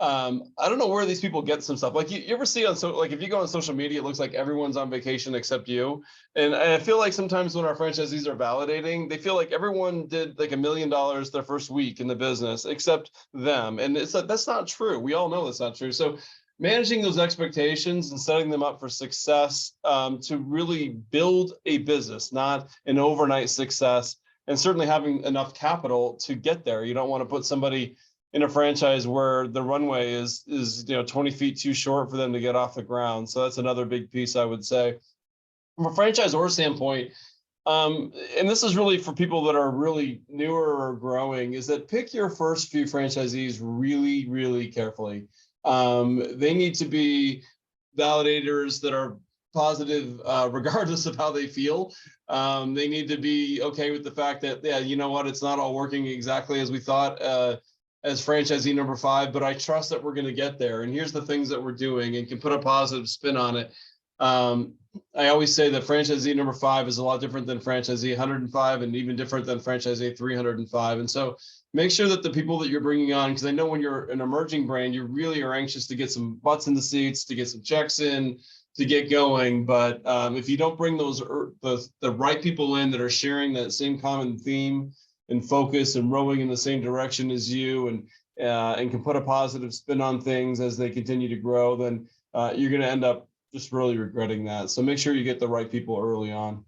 S6: I don't know where these people get some stuff. Like you ever see if you go on social media, it looks like everyone's on vacation except you. And I feel like sometimes when our franchisees are validating, they feel like everyone did like $1 million their first week in the business except them. And it's like, that's not true. We all know that's not true. So managing those expectations and setting them up for success to really build a business, not an overnight success, and certainly having enough capital to get there. You don't want to put somebody in a franchise where the runway is 20 feet too short for them to get off the ground. So that's another big piece I would say. From a franchisor standpoint, and this is really for people that are really newer or growing, is that pick your first few franchisees really, really carefully. They need to be validators that are positive, regardless of how they feel. They need to be okay with the fact that, it's not all working exactly as we thought as franchisee number 5, but I trust that we're going to get there. And here's the things that we're doing, and can put a positive spin on it. I always say that franchisee number 5 is a lot different than franchisee 105, and even different than franchisee 305. And so make sure that the people that you're bringing on, because I know when you're an emerging brand, you really are anxious to get some butts in the seats, to get some checks in, to get going. But if you don't bring the right people in that are sharing that same common theme and focus and rowing in the same direction as you, and can put a positive spin on things as they continue to grow, then you're going to end up just really regretting that. So make sure you get the right people early on.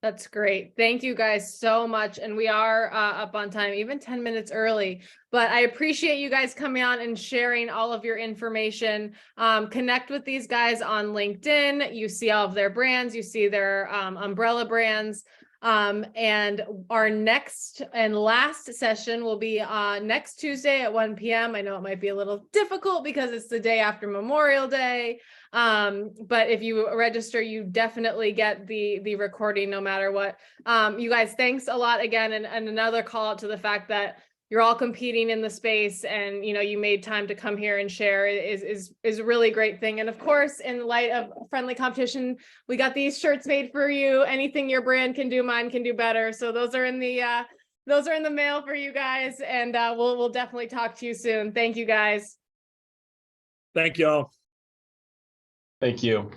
S1: That's great. Thank you guys so much. And we are up on time, even 10 minutes early, but I appreciate you guys coming on and sharing all of your information. Connect with these guys on LinkedIn. You see all of their brands, you see their umbrella brands. And our next and last session will be next Tuesday at 1 p.m. I know it might be a little difficult because it's the day after Memorial Day. But if you register, you definitely get the recording no matter what. You guys, thanks a lot again. And another call out to the fact that you're all competing in the space, and you know, you made time to come here and share is a really great thing. And of course, in light of friendly competition, we got these shirts made for you. Anything your brand can do, mine can do better. So those are in the mail for you guys, and we'll definitely talk to you soon. Thank you guys.
S2: Thank y'all.
S4: Thank you.